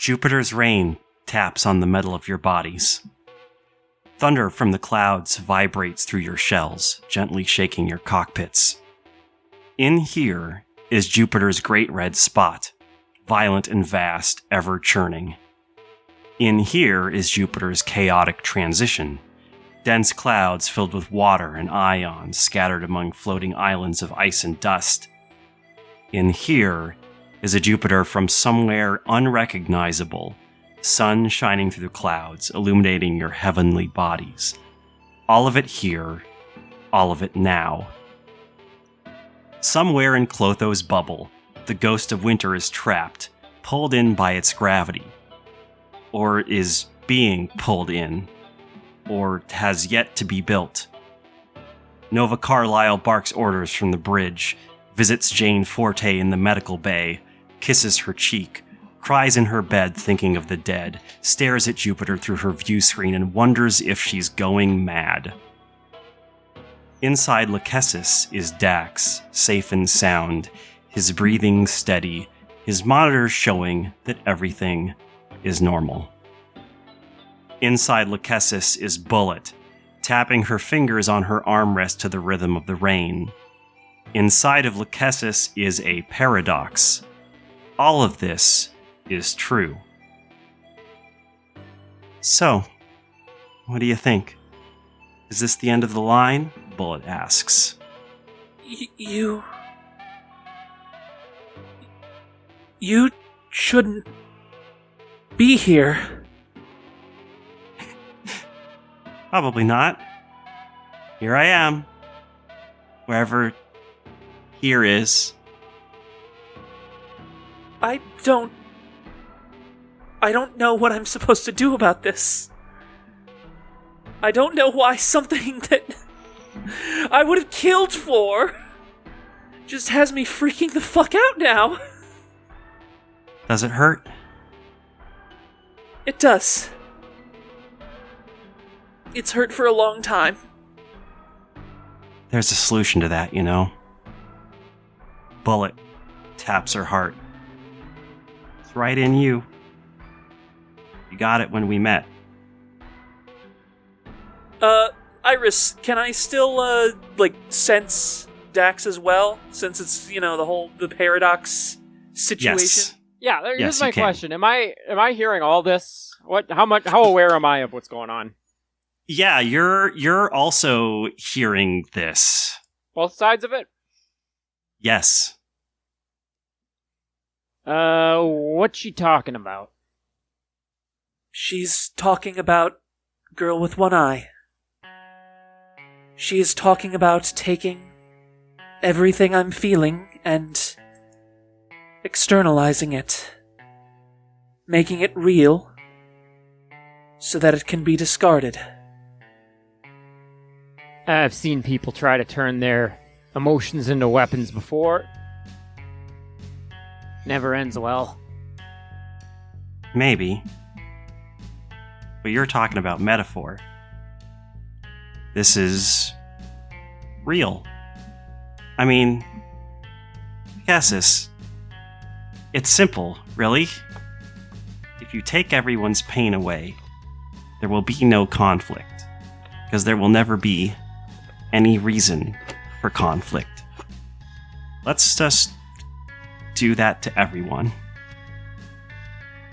Jupiter's rain taps on the metal of your bodies. Thunder from the clouds vibrates through your shells, gently shaking your cockpits. In here is Jupiter's great red spot, violent and vast, ever churning. In here is Jupiter's chaotic transition, dense clouds filled with water and ions scattered among floating islands of ice and dust. In here is a Jupiter from somewhere unrecognizable, sun shining through the clouds, illuminating your heavenly bodies. All of it here, all of it now. Somewhere in Clotho's bubble, the ghost of winter is trapped, pulled in by its gravity. Or is being pulled in, or has yet to be built. Nova Carlyle barks orders from the bridge, visits Jane Forte in the medical bay, kisses her cheek, cries in her bed thinking of the dead, stares at Jupiter through her view screen and wonders if she's going mad. Inside Lákhesis is Dax, safe and sound, his breathing steady, his monitors showing that everything is normal. Inside Lákhesis is Bullet, tapping her fingers on her armrest to the rhythm of the rain. Inside of Lákhesis is a paradox. All of this is true. So, what do you think? Is this the end of the line? Bullet asks. You shouldn't be here. Probably not. Here I am. Wherever here is. I don't know what I'm supposed to do about this. I don't know why something that I would have killed for just has me freaking the fuck out now. Does it hurt? It does. It's hurt for a long time. There's a solution to that, you know. Bullet taps her heart. It's right in you. You got it when we met. Iris, can I still, sense Dax as well? Since it's, the paradox situation? Yes. Yeah, here's Yes, my you can. question. Am I hearing all this? How aware am I of what's going on? Yeah, you're also hearing this. Both sides of it? Yes. What's she talking about? She's talking about Girl with One Eye. She is talking about taking everything I'm feeling and externalizing it. Making it real so that it can be discarded. I've seen people try to turn their emotions into weapons before. Never ends well. Maybe. But you're talking about metaphor. This is real. I mean, Lákhesis, it's simple, really. If you take everyone's pain away, there will be no conflict, because there will never be any reason for conflict. Let's just do that to everyone.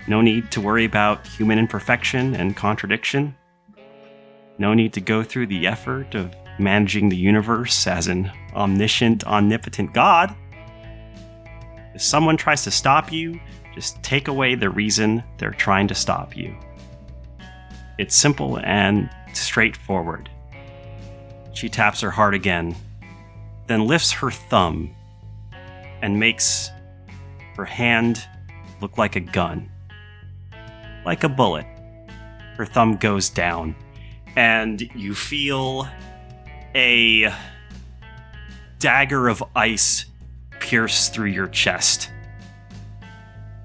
No need to worry about human imperfection and contradiction. No need to go through the effort of managing the universe as an omniscient, omnipotent God. If someone tries to stop you, just take away the reason they're trying to stop you. It's simple and straightforward. She taps her heart again, then lifts her thumb and makes her hand look like a gun. Like a bullet. Her thumb goes down, and you feel a dagger of ice pierce through your chest.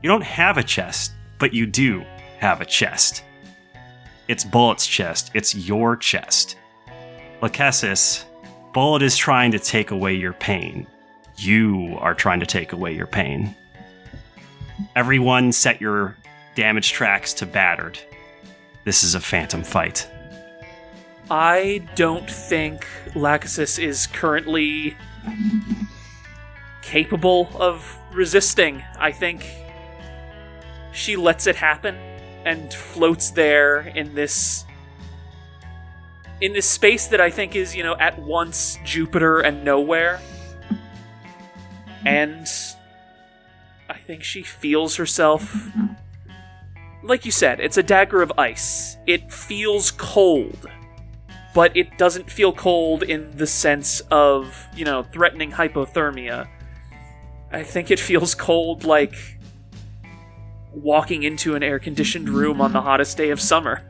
You don't have a chest, but you do have a chest. It's Bullet's chest. It's your chest. Lákhesis, Bullet is trying to take away your pain. You are trying to take away your pain. Everyone set your damage tracks to battered. This is a phantom fight. I don't think Lákhesis is currently capable of resisting. I think she lets it happen and floats there in this space that I think is, at once Jupiter and nowhere. And I think she feels herself, like you said, it's a dagger of ice. It feels cold, but it doesn't feel cold in the sense of, threatening hypothermia. I think it feels cold like walking into an air-conditioned room on the hottest day of summer.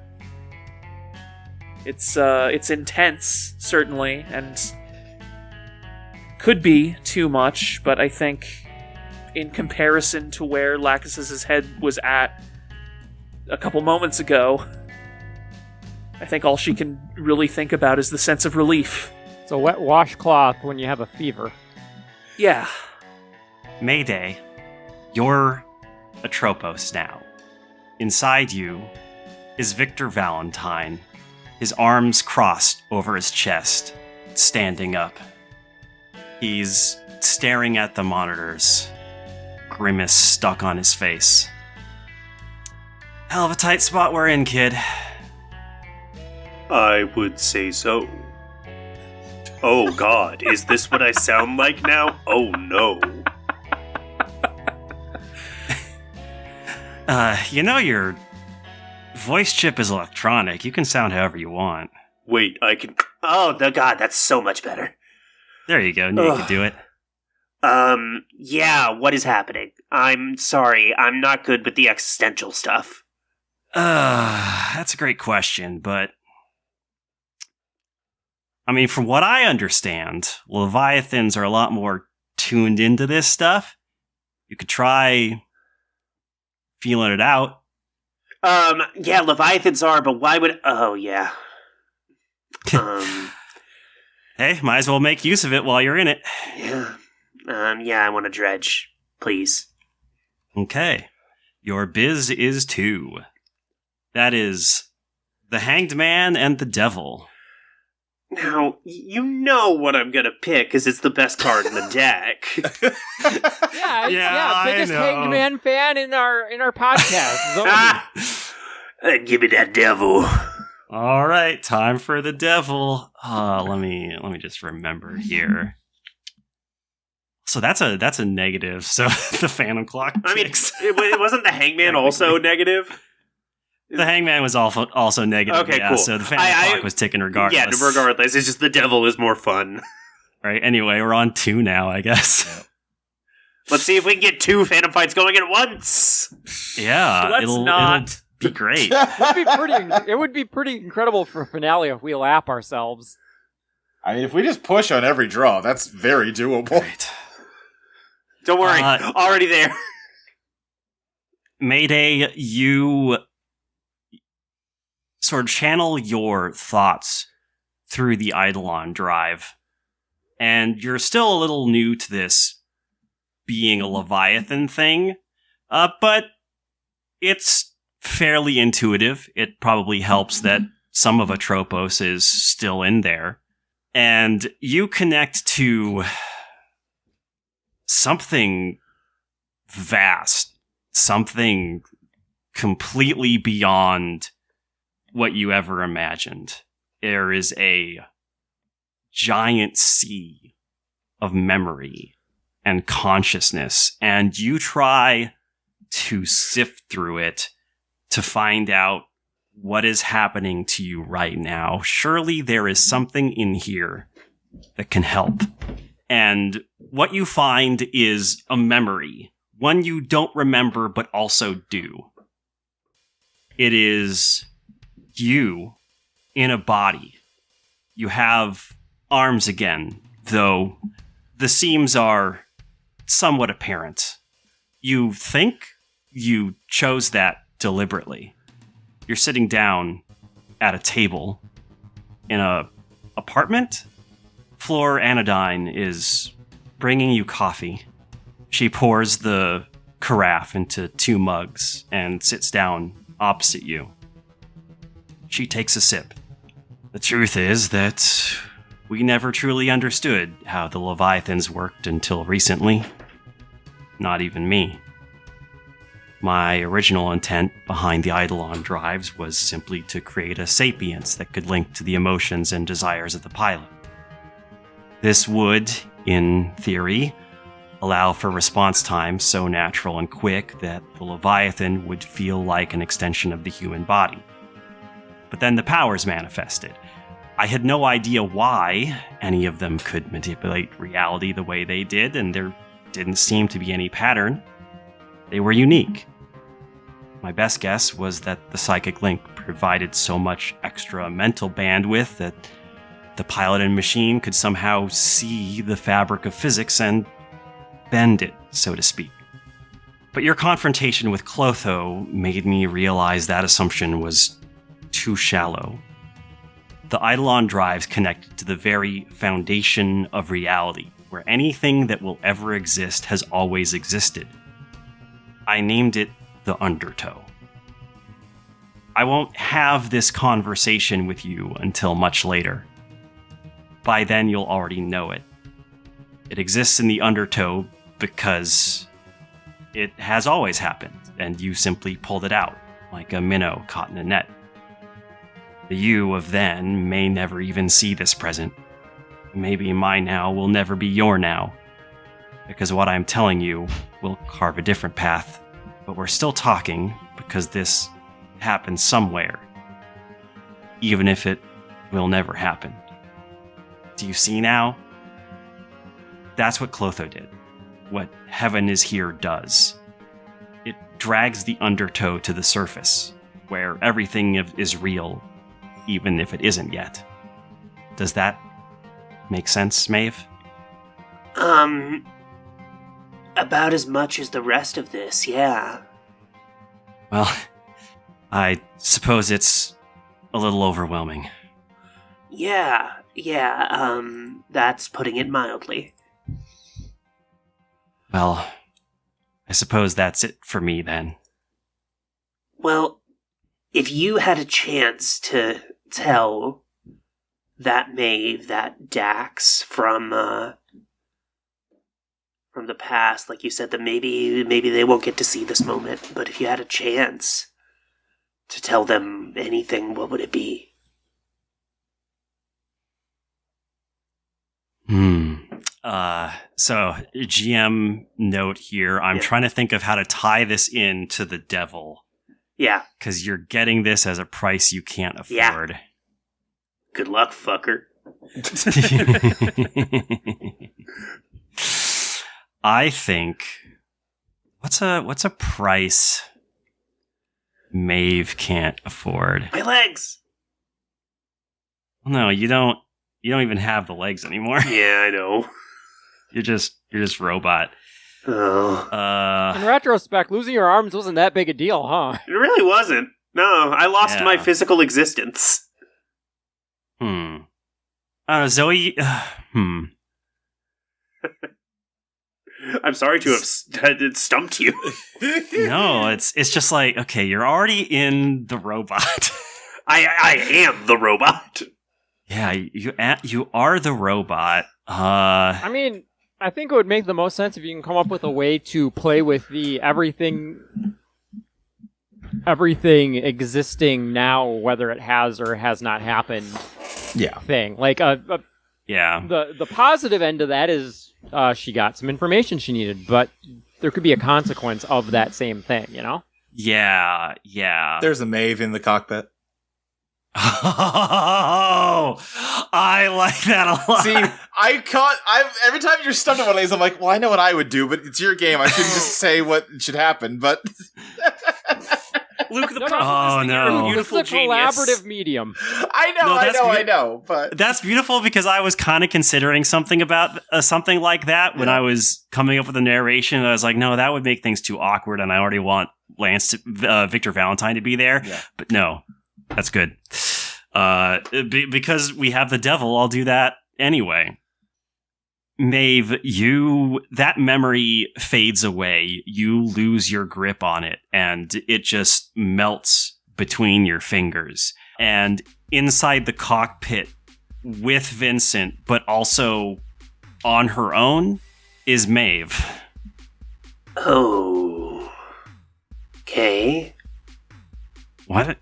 It's intense, certainly, and could be too much, but I think in comparison to where Lákhesis' head was at a couple moments ago, I think all she can really think about is the sense of relief. It's a wet washcloth when you have a fever. Yeah. Mayday, you're Atropos now. Inside you is Victor Valentine, his arms crossed over his chest, standing up. He's staring at the monitors, grimace stuck on his face. Hell of a tight spot we're in, kid. I would say so. Oh god, is this what I sound like now? Oh no. Your voice chip is electronic. You can sound however you want. Wait, I can... Oh, god, that's so much better. There you go. You can do it. Yeah, what is happening? I'm sorry, I'm not good with the existential stuff. That's a great question, but... from what I understand, Leviathans are a lot more tuned into this stuff. You could try feeling it out. Yeah, Leviathans are, but why would... Oh, yeah. Hey, might as well make use of it while you're in it. Yeah. Yeah, I want to dredge. Please. Okay. Your biz is 2. That is the Hanged Man and the Devil. Now, you know what I'm gonna pick, because it's the best card in the deck. Yeah, biggest Hanged Man fan in our podcast. Give me that devil. All right, time for the devil. Let me just remember here. So that's a negative. So the Phantom Clock. It wasn't the Hangman also negative. The Hangman was also negative. Okay, yeah, cool. So the Phantom Clock was ticking regardless. Yeah, regardless. It's just the devil is more fun. Right. Anyway, we're on 2 now, I guess. Let's see if we can get 2 Phantom fights going at once. Yeah, It'll be great. It would be pretty incredible for a finale if we lap ourselves. If we just push on every draw, that's very doable. Right. Don't worry, already there. Mayday, you sort of channel your thoughts through the Eidolon drive, and you're still a little new to this being a Leviathan thing, but it's fairly intuitive. It probably helps that some of Atropos is still in there, and you connect to something vast, something completely beyond what you ever imagined. There is a giant sea of memory and consciousness, and you try to sift through it to find out what is happening to you right now. Surely there is something in here that can help. And what you find is a memory, one you don't remember but also do. It is you in a body. You have arms again, though the seams are somewhat apparent. You think you chose that deliberately. You're sitting down at a table in a apartment. Floor Anodyne is bringing you coffee. She pours the carafe into 2 mugs and sits down opposite you. She takes a sip. The truth is that we never truly understood how the Leviathans worked until recently. Not even me. My original intent behind the Eidolon drives was simply to create a sapience that could link to the emotions and desires of the pilot. This would, in theory, allow for response time so natural and quick that the Leviathan would feel like an extension of the human body. But then the powers manifested. I had no idea why any of them could manipulate reality the way they did, and there didn't seem to be any pattern. They were unique. My best guess was that the psychic link provided so much extra mental bandwidth that the pilot and machine could somehow see the fabric of physics and bend it, so to speak. But your confrontation with Clotho made me realize that assumption was too shallow. The Eidolon drives connect to the very foundation of reality, where anything that will ever exist has always existed. I named it the Undertow. I won't have this conversation with you until much later. By then, you'll already know it. It exists in the Undertow because it has always happened, and you simply pulled it out, like a minnow caught in a net. The you of then may never even see this present. Maybe my now will never be your now, because what I'm telling you will carve a different path. But we're still talking because this happened somewhere, even if it will never happen. Do you see now? That's what Clotho did. What Heaven is Here does. It drags the Undertow to the surface, where everything is real, even if it isn't yet. Does that make sense, Mayve? About as much as the rest of this, yeah. Well, I suppose it's a little overwhelming. Yeah, that's putting it mildly. Well, I suppose that's it for me then. Well, if you had a chance to tell that Mayve, that Dax from the past, like you said, that maybe they won't get to see this moment, but if you had a chance to tell them anything, what would it be? So GM note here, I'm trying to think of how to tie this in to the devil. Yeah. Because you're getting this as a price you can't afford. Yeah. Good luck, fucker. I think what's a price Mayve can't afford? My legs. No, you don't even have the legs anymore. Yeah, I know. You're just robot. Oh. In retrospect, losing your arms wasn't that big a deal, huh? It really wasn't. No, I lost my physical existence. I don't know, Zoe. I'm sorry to have stumped you. No, it's just like, okay, you're already in the robot. I am the robot. Yeah, you are the robot. I mean, I think it would make the most sense if you can come up with a way to play with the everything existing now, whether it has or has not happened. Yeah. Thing like yeah. The positive end of that is she got some information she needed, but there could be a consequence of that same thing, you know? Yeah. There's a Mayve in the cockpit. Oh, I like that a lot. See, every time you're stumped on one of these, I'm like, well, I know what I would do, but it's your game. I shouldn't just say what should happen, but... Luke, the No, problem is that you're a beautiful This is a genius. collaborative medium. I know, but... That's beautiful because I was kind of considering something about something like that when I was coming up with a narration. I was like, no, that would make things too awkward, and I already want Victor Valentine to be there. Yeah. But no, that's good. Because we have the devil, I'll do that anyway. Mayve, that memory fades away. You lose your grip on it, and it just melts between your fingers. And inside the cockpit with Vincent, but also on her own, is Mayve. Oh. Okay. What?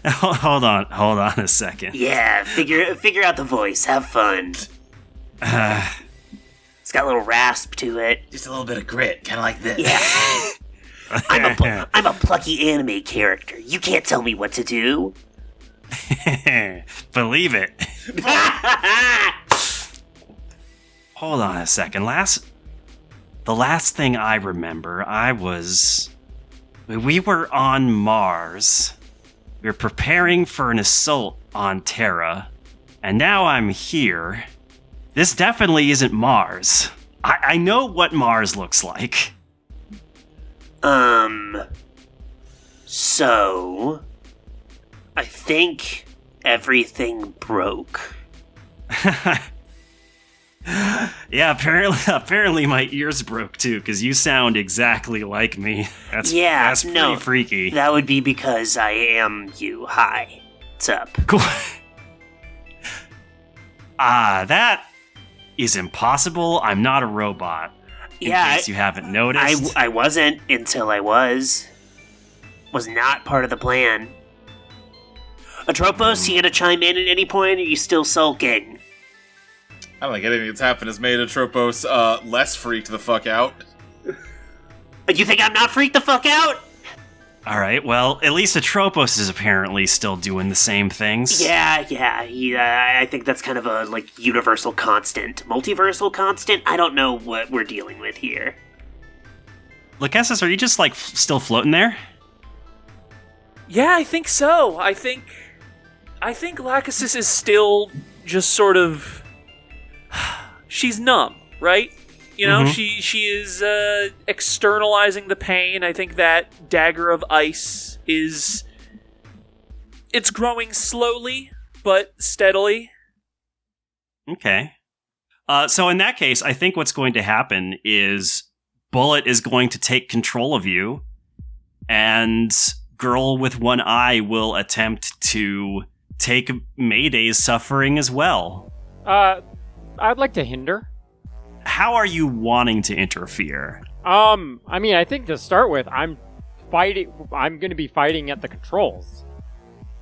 Hold on a second. Yeah, figure out the voice. Have fun. It's got a little rasp to it. Just a little bit of grit, kind of like this. Yeah. I'm a plucky anime character. You can't tell me what to do. Believe it. Hold on a second. The last thing I remember, we were on Mars. We were preparing for an assault on Terra, and now I'm here. This definitely isn't Mars. I know what Mars looks like. So, I think everything broke. Yeah, apparently my ears broke too, because you sound exactly like me. That's pretty freaky. That would be because I am you. Hi. What's up? Cool. That is impossible. I'm not a robot. In case you haven't noticed. I wasn't until I was. Was not part of the plan. Atropos, you gonna chime in at any point, or are you still sulking? I don't think anything that's happened has made Atropos less freaked the fuck out. You think I'm not freaked the fuck out? Alright, well, at least Atropos is apparently still doing the same things. Yeah, I think that's kind of a, universal constant. Multiversal constant? I don't know what we're dealing with here. Lákhesis, are you just, still floating there? Yeah, I think so. I think Lákhesis is still just sort of... She's numb, right? You know, she is externalizing the pain. I think that dagger of ice it's growing slowly, but steadily. Okay. So in that case, I think what's going to happen is Bullet is going to take control of you, and Girl with One Eye will attempt to take Mayday's suffering as well. I'd like to hinder. How are you wanting to interfere? I think to start with, I'm going to be fighting at the controls.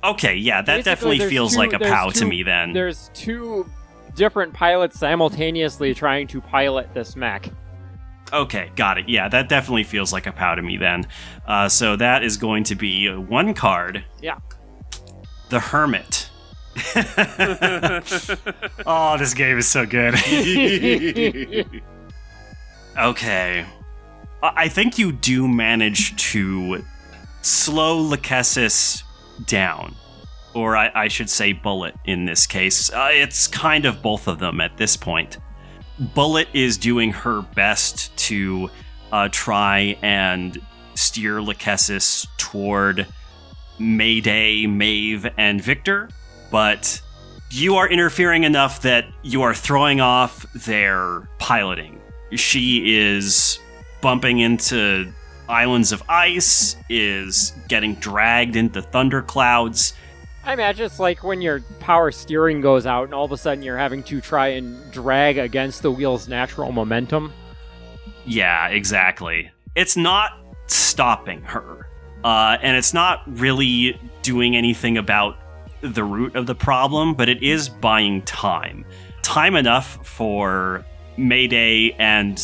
Okay, yeah, that Basically, definitely feels like a POW to me then. There's two different pilots simultaneously trying to pilot this mech. Okay, got it. Yeah, that definitely feels like a POW to me then. So that is going to be one card. Yeah. The Hermit. Oh, this game is so good. Okay. I think you do manage to slow Lákhesis down. Or I should say Bullet in this case. It's kind of both of them at this point. Bullet is doing her best to try and steer Lákhesis toward Mayday, Mayve, and Victor. But you are interfering enough that you are throwing off their piloting. She is bumping into islands of ice, is getting dragged into thunderclouds. I imagine it's like when your power steering goes out and all of a sudden you're having to try and drag against the wheel's natural momentum. Yeah, exactly. It's not stopping her. And it's not really doing anything about the root of the problem, but it is buying time. Time enough for Mayday and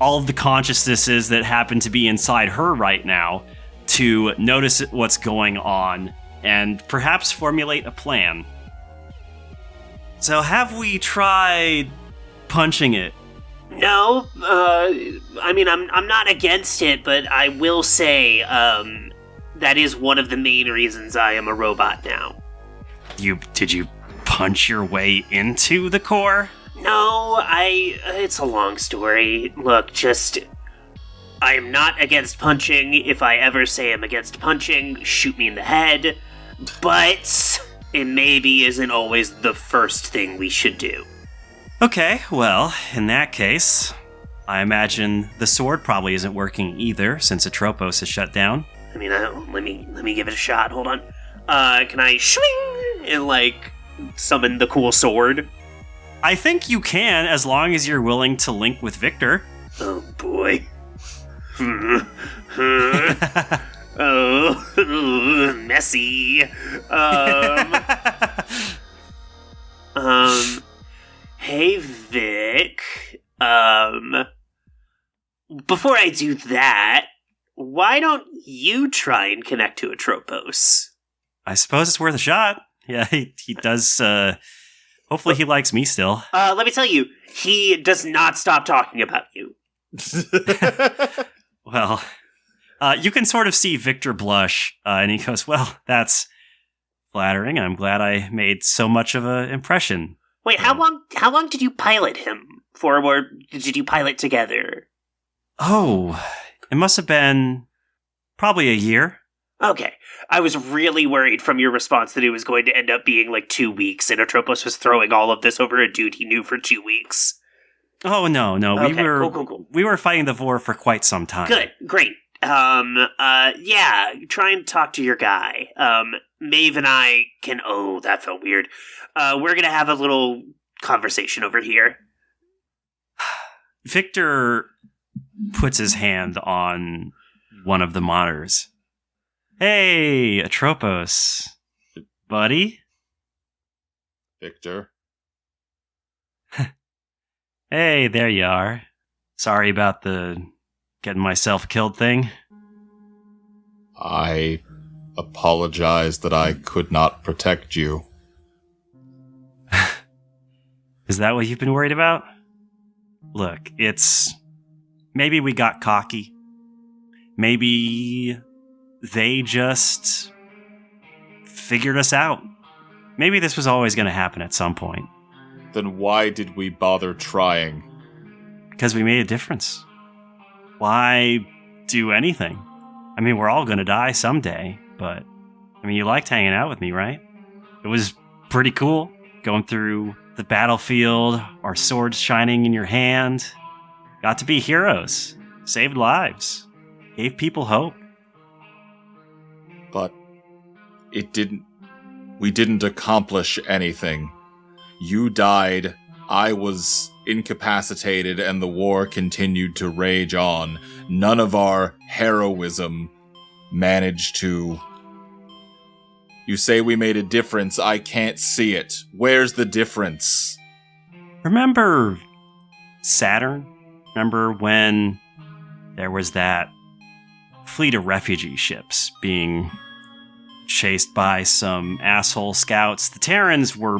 all of the consciousnesses that happen to be inside her right now to notice what's going on and perhaps formulate a plan. So have we tried punching it? No, I'm not against it, but I will say, that is one of the main reasons I am a robot now. Did you punch your way into the core? No, it's a long story. Look, I am not against punching. If I ever say I'm against punching, shoot me in the head. But it maybe isn't always the first thing we should do. Okay, well, in that case, I imagine the sword probably isn't working either, since Atropos is shut down. I mean, let me give it a shot. Hold on. Can I swing and like summon the cool sword? I think you can, as long as you're willing to link with Victor. Oh boy. Oh, messy. Hey Vic. Before I do that, why don't you try and connect to Atropos? I suppose it's worth a shot. Yeah, he does, hopefully he likes me still. Let me tell you, he does not stop talking about you. Well, you can sort of see Victor blush, and he goes, well, that's flattering. I'm glad I made so much of an impression. Wait, how long did you pilot him for, or did you pilot together? Oh, it must have been probably a year. Okay. I was really worried from your response that it was going to end up being like 2 weeks, and Atropos was throwing all of this over a dude he knew for 2 weeks. Oh, no. Okay, Cool. We were fighting the war for quite some time. Good, great. Yeah, try and talk to your guy. Maeve and I can, oh, that felt weird. We're gonna have a little conversation over here. Victor puts his hand on one of the monitors. Hey, Atropos, buddy. Victor. Hey, there you are. Sorry about the getting myself killed thing. I apologize that I could not protect you. Is that what you've been worried about? Look, maybe we got cocky. Maybe they just figured us out. Maybe this was always going to happen at some point. Then why did we bother trying? Because we made a difference. Why do anything? I mean, we're all going to die someday, but I mean, you liked hanging out with me, right? It was pretty cool going through the battlefield, our swords shining in your hand. Got to be heroes, saved lives, gave people hope. But we didn't accomplish anything. You died, I was incapacitated, and the war continued to rage on. None of our heroism managed to... You say we made a difference, I can't see it. Where's the difference? Remember Saturn? Remember when there was that fleet of refugee ships being chased by some asshole scouts? The Terrans were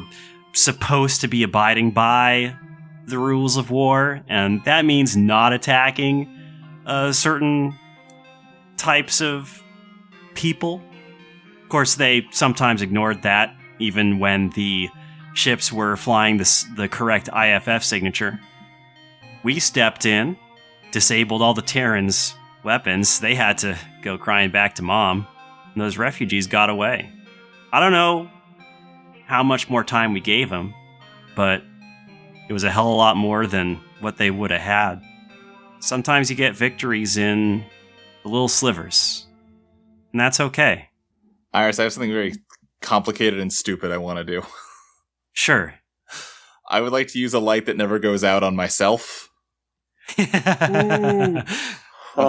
supposed to be abiding by the rules of war, and that means not attacking certain types of people. Of course, they sometimes ignored that, even when the ships were flying the correct IFF signature. We stepped in, disabled all the Terrans' weapons. They had to go crying back to mom, and those refugees got away. I don't know how much more time we gave them, but it was a hell of a lot more than what they would have had. Sometimes you get victories in the little slivers, and that's okay. Iris, I have something very complicated and stupid I want to do. Sure. I would like to use a light that never goes out on myself. When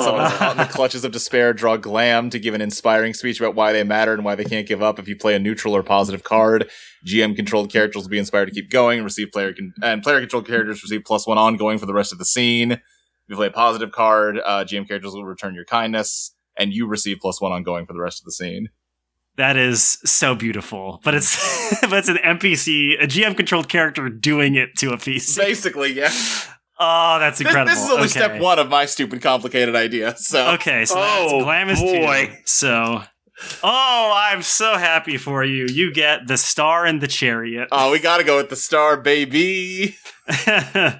someone's caught in the clutches of despair, draw Glam to give an inspiring speech about why they matter and why they can't give up. If you play a neutral or positive card, GM-controlled characters will be inspired to keep going. Player-controlled characters receive +1 ongoing for the rest of the scene. If you play a positive card, GM characters will return your kindness, and you receive +1 ongoing for the rest of the scene. That is so beautiful, but it's an NPC, a GM-controlled character doing it to a PC. Basically, yeah. Oh, that's incredible. This is only step one of my stupid, complicated idea. So okay, so that's Glamis 2. So, I'm so happy for you. You get the star and the chariot. Oh, we gotta go with the star, baby. The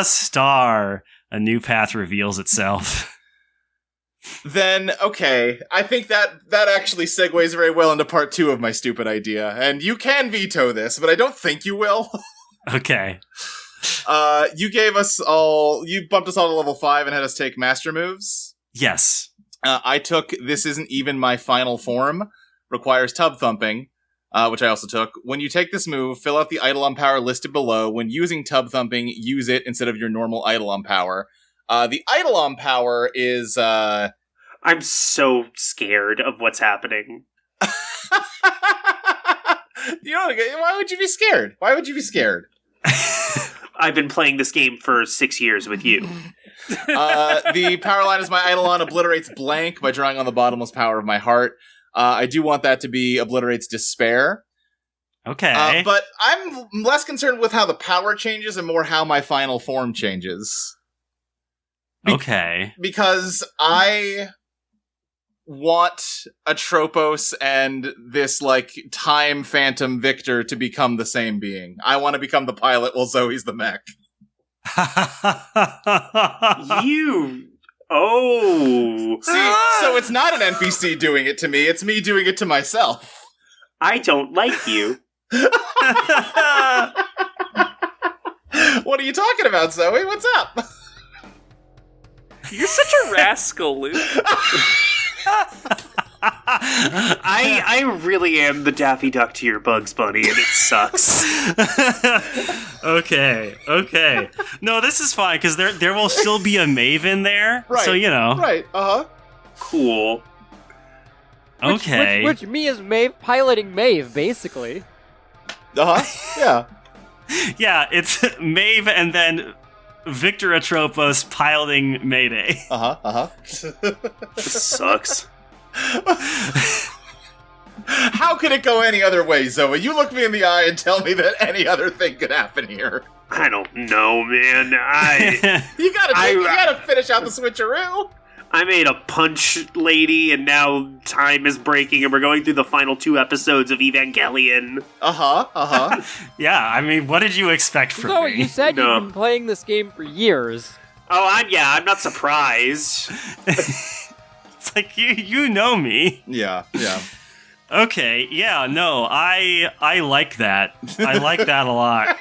star. A new path reveals itself. Then, okay, I think that actually segues very well into part 2 of my stupid idea. And you can veto this, but I don't think you will. Okay. You bumped us all to level 5 and had us take master moves. Yes. I took This Isn't Even My Final Form, requires tub thumping, which I also took. When you take this move, fill out the Eidolon power listed below. When using tub thumping, use it instead of your normal Eidolon power. The Eidolon power is... I'm so scared of what's happening. Why would you be scared? Why would you be scared? I've been playing this game for 6 years with you. The power line is my Eidolon obliterates blank by drawing on the bottomless power of my heart. I do want that to be obliterates despair. Okay. But I'm less concerned with how the power changes and more how my final form changes. Okay. Because I want Atropos and this, time phantom Victor to become the same being. I want to become the pilot while Zoe's the mech. See, so it's not an NPC doing it to me, it's me doing it to myself. I don't like you. What are you talking about, Zoe? What's up? You're such a rascal, Luke. I really am the Daffy Duck to your Bugs Bunny, and it sucks. Okay. No, this is fine, because there will still be a Mayve in there, right, so Right, Cool. Okay. Which me as Mayve piloting Mayve, basically. Yeah. Yeah, it's Mayve and then Victor Atropos piloting Mayday. This sucks. How could it go any other way, Zoe? You look me in the eye and tell me that any other thing could happen here. I don't know, man. You gotta finish out the switcheroo. I made a punch lady, and now time is breaking, and we're going through the final 2 episodes of Evangelion. Yeah, I mean, what did you expect from So me? you said you've been playing this game for years. Oh, I'm not surprised. It's like, you know me. Yeah. Okay, yeah, no, I like that. I like that a lot.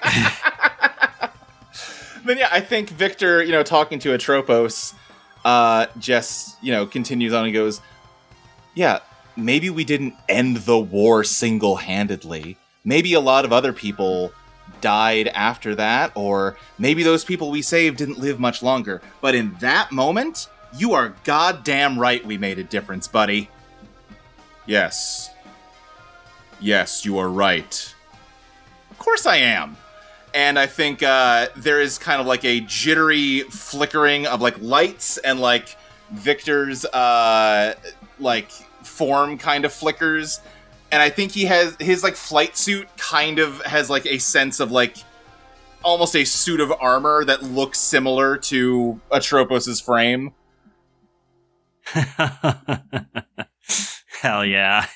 Then I think Victor, talking to Atropos, just, continues on and goes, yeah, maybe we didn't end the war single-handedly. Maybe a lot of other people died after that, or maybe those people we saved didn't live much longer. But in that moment, you are goddamn right we made a difference, buddy. Yes. Yes, you are right. Of course I am. And I think there is kind of like a jittery flickering of lights and Victor's form kind of flickers. And I think he has his flight suit kind of has a sense of almost a suit of armor that looks similar to Atropos's frame. Hell yeah.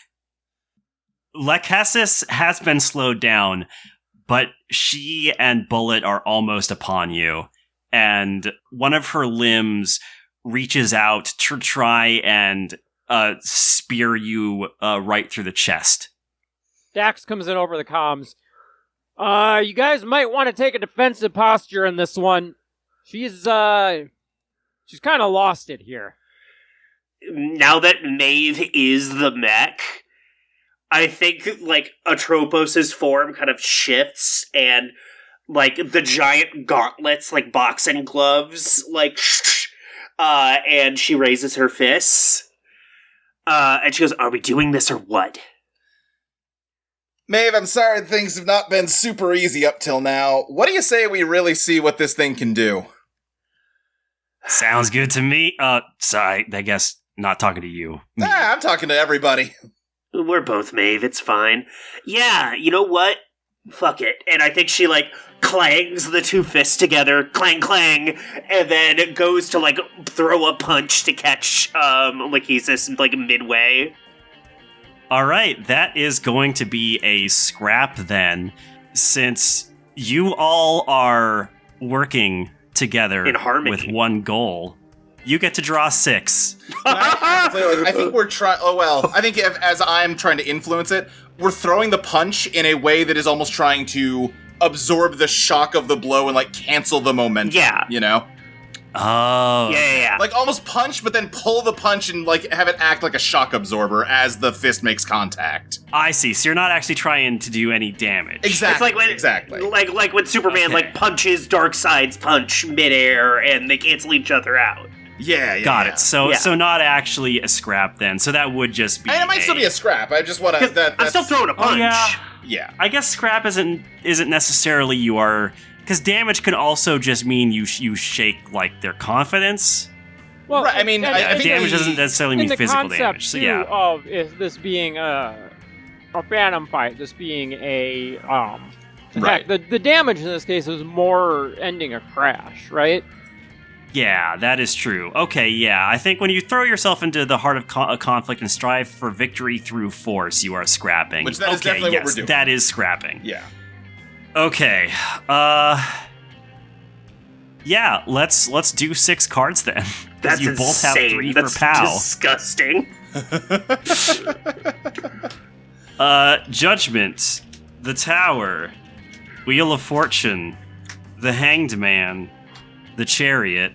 Lákhesis has been slowed down, but she and Bullet are almost upon you, and one of her limbs reaches out to try and spear you right through the chest. Dax comes in over the comms. You guys might want to take a defensive posture in this one. She's kind of lost it here. Now that Mayve is the mech, I think, Atropos's form kind of shifts, and, the giant gauntlets, boxing gloves, and she raises her fists, and she goes, are we doing this or what? Mayve, I'm sorry things have not been super easy up till now. What do you say we really see what this thing can do? Sounds good to me. Sorry, I guess not talking to you. I'm talking to everybody. We're both Mayve, it's fine. Yeah, you know what? Fuck it. And I think she, clangs the 2 fists together, clang, clang, and then goes to, throw a punch to catch, Lákhesis, midway. Alright, that is going to be a scrap then, since you all are working together in harmony with one goal. You get to draw 6. I think we're trying... Oh, well, I think as I'm trying to influence it, we're throwing the punch in a way that is almost trying to absorb the shock of the blow and, like, cancel the momentum. Yeah. You know? Oh. Yeah. Like, almost punch, but then pull the punch and, like, have it act like a shock absorber as the fist makes contact. I see. So you're not actually trying to do any damage. Exactly. It's like when, exactly. Like when Superman, Okay. like, punches Darkseid's punch midair, and they cancel each other out. Yeah. Got it. So Yeah. so not actually a scrap then. So that would just be. And it might still be a scrap. I just want to. I'm still throwing a punch. yeah. Yeah. I guess scrap isn't necessarily you are, because damage can also just mean you shake like their confidence. Well, Right, I mean, and- I and think Damage the- doesn't necessarily in mean the physical concept damage. So too yeah. of this being a phantom fight, this being a Right. the damage in this case is more ending a crash, right? Yeah, that is true. Okay, yeah. I think when you throw yourself into the heart of a conflict and strive for victory through force, you are scrapping. Which that is okay, definitely what yes, we're doing. that is scrapping. Yeah. Okay. Yeah, let's do 6 cards then. 'Cause That's you insane. both have 3 That's for POW. disgusting. Judgment, the Tower, Wheel of Fortune, the Hanged Man, the Chariot,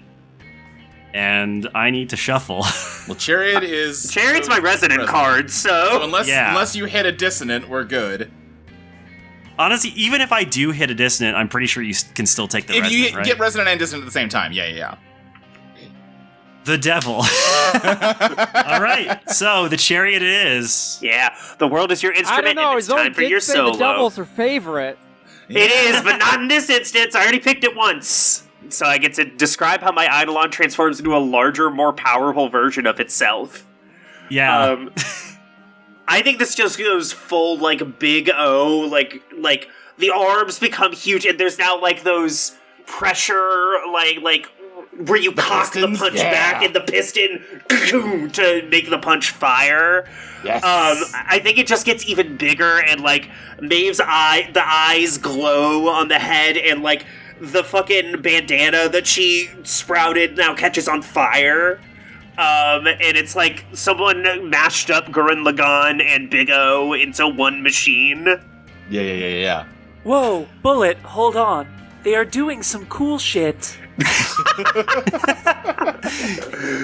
and I need to shuffle. Well, Chariot is... Chariot's my resident card, So so... unless you hit a dissonant, we're good. Honestly, even if I do hit a dissonant, I'm pretty sure you can still take the If resonant, you right? get resonant and dissonant at the same time, yeah. The Devil. All right, so the Chariot it is. Yeah, the world is your I don't instrument, know. and it's His own time for did your say solo. the devil's her favorite. It is, but not in this instance. I already picked it once. So I get to describe how my Eidolon transforms into a larger, more powerful version of itself. Yeah. I think this just goes full, like, big O, like the arms become huge, and there's now, like, those pressure, like, where you cock the pistons? punch Yeah. back, and the piston to make the punch fire. Yes. I think it just gets even bigger, and, like, Maeve's the eyes glow on the head, and, like, the fucking bandana that she sprouted now catches on fire. And it's like someone mashed up Gurren Lagann and Big O into one machine. Yeah. Whoa, Bullet, hold on. They are doing some cool shit.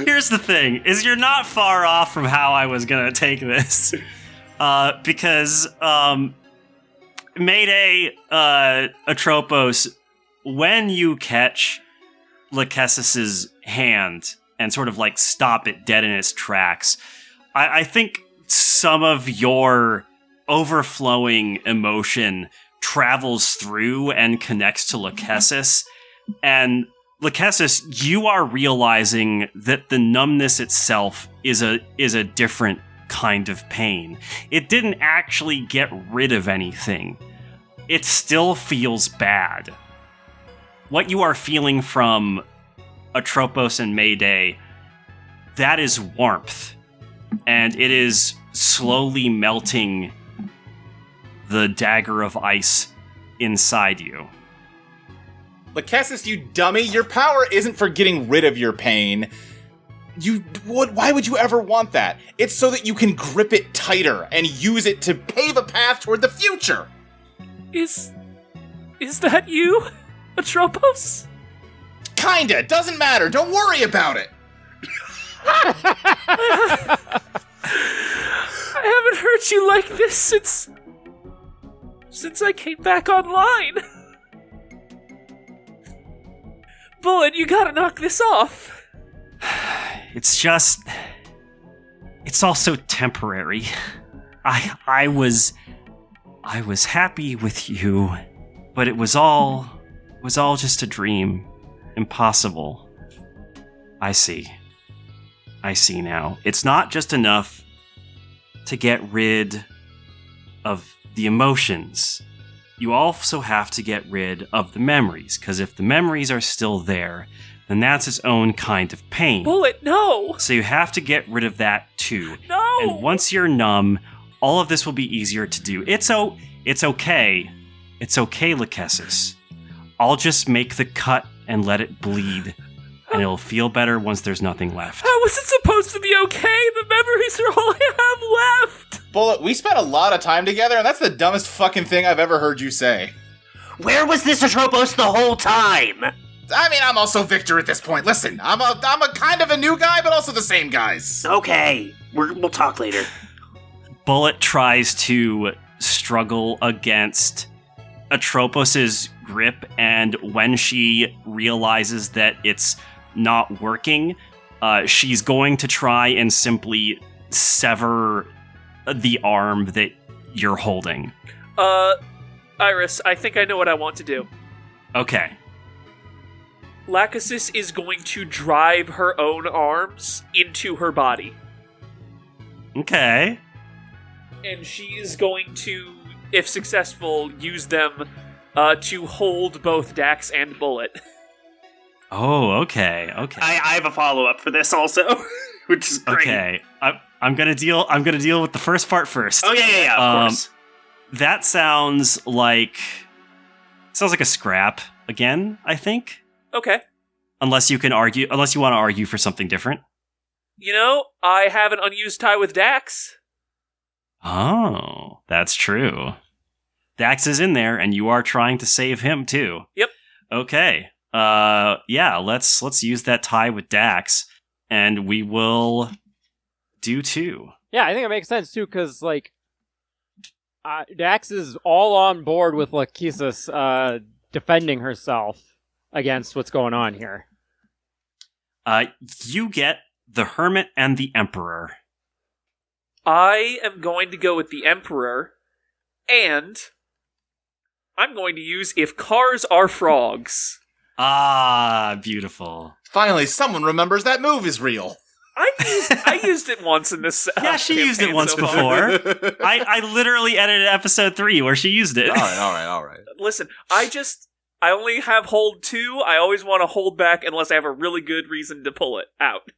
Here's the thing, is you're not far off from how I was going to take this. Because Mayday, Atropos, when you catch Lákhesis' hand and sort of like stop it dead in its tracks, I think some of your overflowing emotion travels through and connects to Lákhesis. And Lákhesis, you are realizing that the numbness itself is a different kind of pain. It didn't actually get rid of anything. It still feels bad. What you are feeling from Atropos and Mayday, that is warmth. And it is slowly melting the dagger of ice inside you. Lákhesis, you dummy, your power isn't for getting rid of your pain. Why would you ever want that? It's so that you can grip it tighter and use it to pave a path toward the future. Is that you, Atropos? Kinda, doesn't matter, don't worry about it. I haven't heard you like this since I came back online. Bullet, you gotta knock this off. It's also temporary. I was happy with you, but it was all just a dream. Impossible. I see now. It's not just enough to get rid of the emotions. You also have to get rid of the memories, because if the memories are still there, then that's its own kind of pain. Bullet, no! So you have to get rid of that too. No! And once you're numb, all of this will be easier to do. It's okay. It's okay, Lákhesis. I'll just make the cut and let it bleed, and it'll feel better once there's nothing left. How was it supposed to be okay? The memories are all I have left! Bullet, we spent a lot of time together, and that's the dumbest fucking thing I've ever heard you say. Where was this Atropos the whole time? I mean, I'm also Victor at this point. Listen, I'm a kind of a new guy, but also the same guys. Okay, we'll talk later. Bullet tries to struggle against Atropos's grip, and when she realizes that it's not working, she's going to try and simply sever the arm that you're holding. Iris, I think I know what I want to do. Okay. Lákhesis is going to drive her own arms into her body. Okay. And she is going to, if successful, use them to hold both Dax and Bullet. Oh, okay. I have a follow-up for this also, which is great. Okay. I'm gonna deal with the first part first. Oh, yeah, of course. That sounds like a scrap again, I think. Okay. Unless you want to argue for something different. You know, I have an unused tie with Dax. Oh, that's true. Dax is in there, and you are trying to save him too. Yep. Okay. Yeah, let's use that tie with Dax, and we will do 2. Yeah, I think it makes sense too, because Dax is all on board with Lákhesis defending herself against what's going on here. You get the Hermit and the Emperor. I am going to go with the Emperor, and I'm going to use If Cars Are Frogs. Ah, beautiful. Finally, someone remembers that move is real. I used it once in this. Yeah, she used it once before. I literally edited episode 3 where she used it. All right. Listen, I only have hold 2. I always want to hold back unless I have a really good reason to pull it out.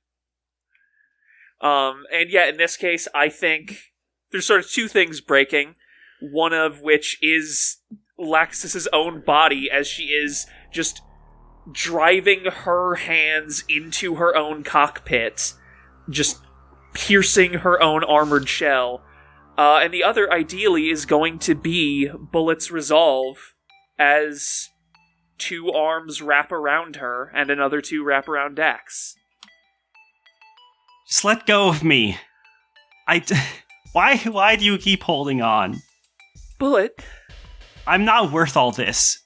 And yeah, in this case, I think there's sort of 2 things breaking. One of which is Lákhesis' own body, as she is just driving her hands into her own cockpit, just piercing her own armored shell. And the other, ideally, is going to be Bullet's resolve, as 2 arms wrap around her, and another 2 wrap around Dax. Just let go of me. Why do you keep holding on? Bullet, I'm not worth all this.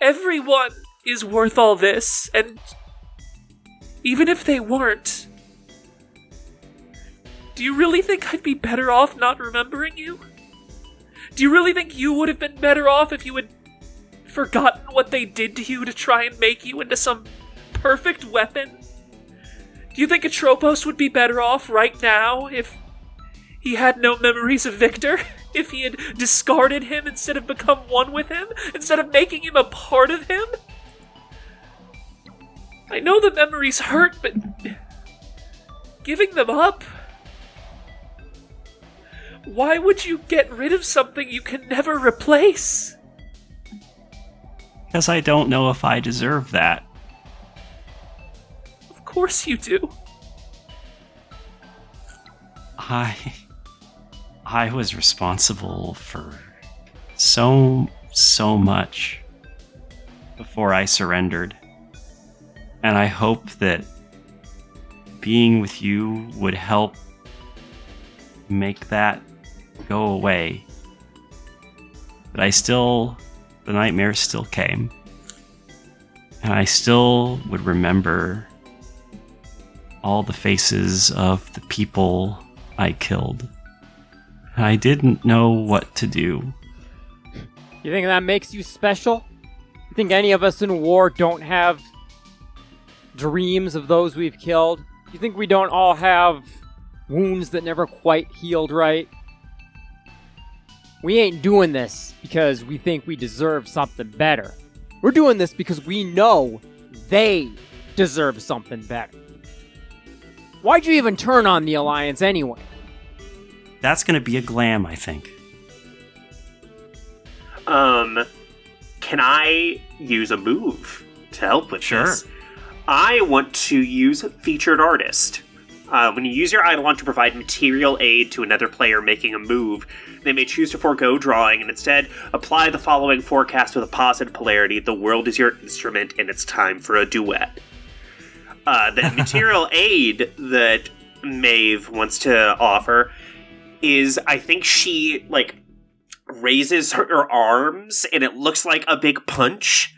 everyone is worth all this, and even if they weren't, do you really think I'd be better off not remembering you? Do you really think you would have been better off if you had forgotten what they did to you to try and make you into some perfect weapon? Do you think Atropos would be better off right now if he had no memories of Victor? If he had discarded him instead of become one with him? Instead of making him a part of him? I know the memories hurt, but giving them up? Why would you get rid of something you can never replace? Because I don't know if I deserve that. Of course you do. I was responsible for so much before I surrendered. And I hope that being with you would help make that go away. But the nightmares still came. And I still would remember all the faces of the people I killed. I didn't know what to do. You think that makes you special? You think any of us in war don't have dreams of those we've killed? You think we don't all have wounds that never quite healed right? We ain't doing this because we think we deserve something better. We're doing this because we know they deserve something better. Why'd you even turn on the Alliance anyway? That's gonna be a glam, I think. Can I use a move to help with Sure. this? I want to use featured artist. When you use your Eidolon to provide material aid to another player making a move, they may choose to forego drawing and instead apply the following forecast with a positive polarity. The world is your instrument and it's time for a duet. The material aid that Mayve wants to offer is, I think she, raises her arms and it looks like a big punch,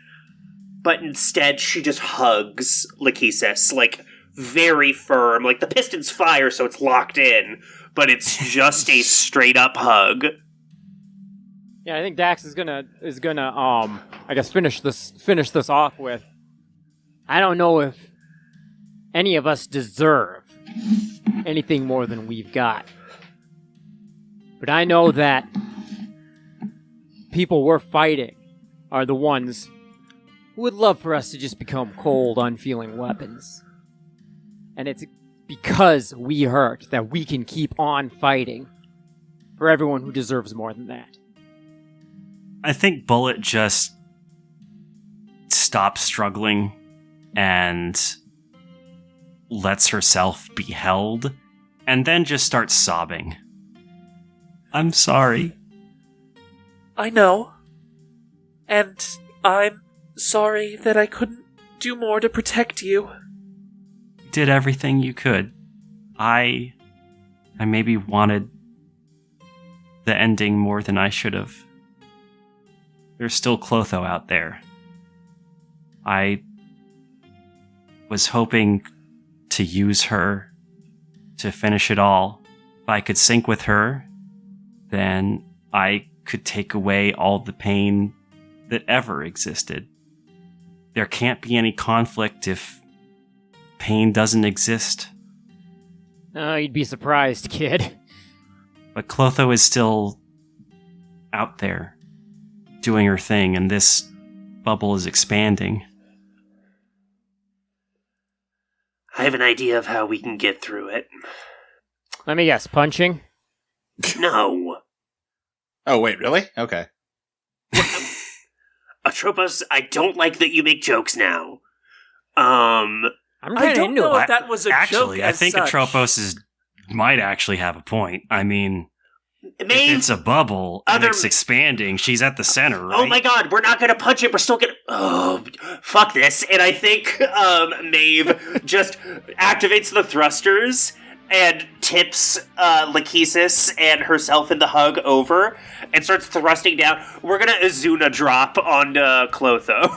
but instead she just hugs Lákhesis, very firm. The pistons fire, so it's locked in, but it's just a straight up hug. Yeah, I think Dax is gonna I guess finish this off with, I don't know if any of us deserve anything more than we've got. But I know that people we're fighting are the ones who would love for us to just become cold, unfeeling weapons. And it's because we hurt that we can keep on fighting for everyone who deserves more than that. I think Bullet just stops struggling and lets herself be held, and then just starts sobbing. I'm sorry. I know. And I'm sorry that I couldn't do more to protect you. Did everything you could. I maybe wanted the ending more than I should have. There's still Clotho out there. I was hoping to use her to finish it all. If I could sync with her, then I could take away all the pain that ever existed. There can't be any conflict if pain doesn't exist. Oh, you'd be surprised, kid. But Clotho is still out there, doing her thing, and this bubble is expanding. I have an idea of how we can get through it. Let me guess, punching? No. Oh, wait, really? Okay. Atropos, I don't like that you make jokes now. I'm I kind of don't into know it. if that was a Actually, joke I as think such. Atropos might actually have a point. I mean, if Mayve, it's a bubble and other- it's expanding, she's at the center, right? oh my god, we're not gonna punch it, we're still gonna... Oh, fuck this. And I think Mayve just activates the thrusters and tips Lákhesis and herself in the hug over and starts thrusting down. We're gonna Azuna drop onto Clotho.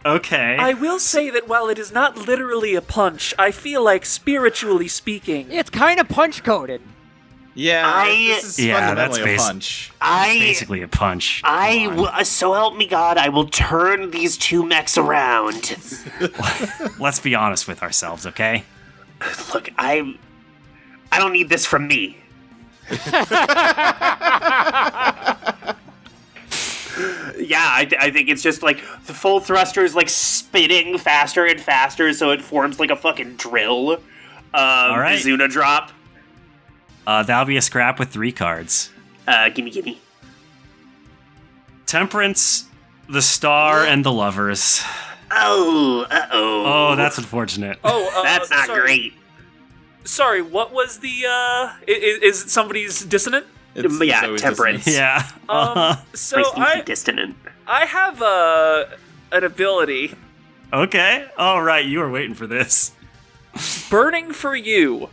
Okay. I will say that while it is not literally a punch, I feel like, spiritually speaking, It's kind of punch-coded. Yeah, I- this is Yeah, fundamentally that's a punch. Basically a punch. So help me God, I will turn these two mechs around. Let's be honest with ourselves, okay? Look, I don't need this from me. Yeah, I think it's just the full thrusters spinning faster and faster, so it forms like a fucking drill. All right. Zuna drop. That'll be a scrap with 3 cards. Gimme. Temperance, the Star, and the Lovers. Oh, Oh, that's unfortunate. that's not sorry. great. Sorry, what was the, is it somebody's dissonant? Yeah, always temperance. dissonance. Yeah. So Pretty dissonant. I have, an ability, Okay. All right, you were waiting for this. Burning for You.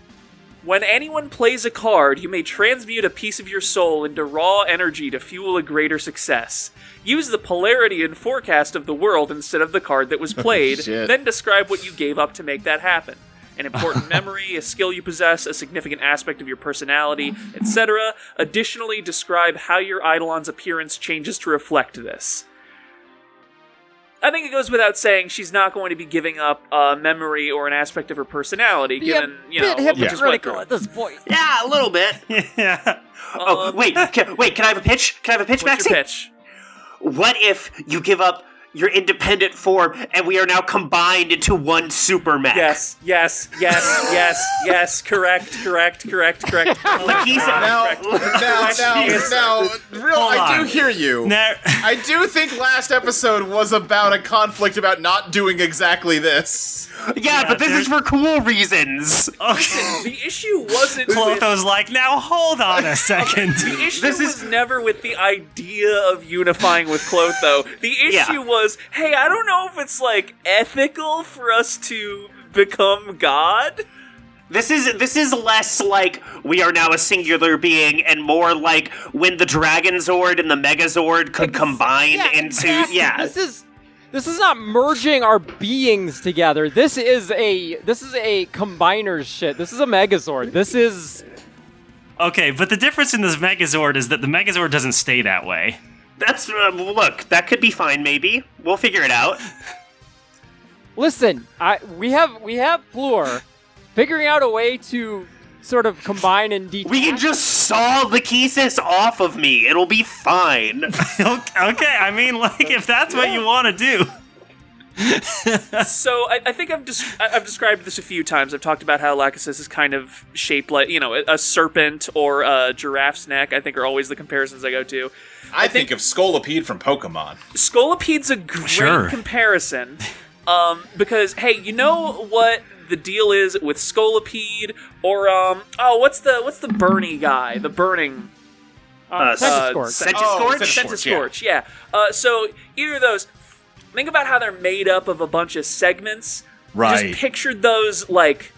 When anyone plays a card, you may transmute a piece of your soul into raw energy to fuel a greater success. Use the polarity and forecast of the world instead of the card that was played, Shit. then describe what you gave up to make that happen. An important memory, a skill you possess, a significant aspect of your personality, etc. Additionally, describe how your Eidolon's appearance changes to reflect this. I think it goes without saying she's not going to be giving up a memory or an aspect of her personality, given, what we just went through. At this point. Yeah, a little bit. Yeah. Wait, can I have a pitch? Can I have a pitch, What's Maxie? your pitch? What if you give up your independent form, and we are now combined into one super mech. Yes, correct. Lákhesis, I do hear you. Now, I do think last episode was about a conflict about not doing exactly this. yeah, but this is for cool reasons. okay. The issue wasn't Clotho's like, now hold on a second. The issue was never with the idea of unifying with Clotho. The issue was, hey, I don't know if it's, like, ethical for us to become God. This is less like we are now a singular being, and more like when the Dragon Zord and the Megazord could combine into This is not merging our beings together. This is a combiner's shit. This is a Megazord. This is Okay, but the difference in this Megazord is that the Megazord doesn't stay that way. That's look, that could be fine. Maybe we'll figure it out. Listen. We have Floor figuring out a way to sort of combine and detach. We can just saw Lákhesis off of me. It'll be fine. Okay, I mean, like, if that's what you want to do. So I think I've described this a few times. I've talked about how Lákhesis is kind of shaped like, a serpent or a giraffe's neck. I think are always the comparisons I go to. I think of Scolipede from Pokemon. Scolipede's a great comparison. Because, hey, you know what the deal is with Scolipede or what's the Bernie guy? The burning Centiscorch. Yeah. So either of those, think about how they're made up of a bunch of segments. Right. Just picture those like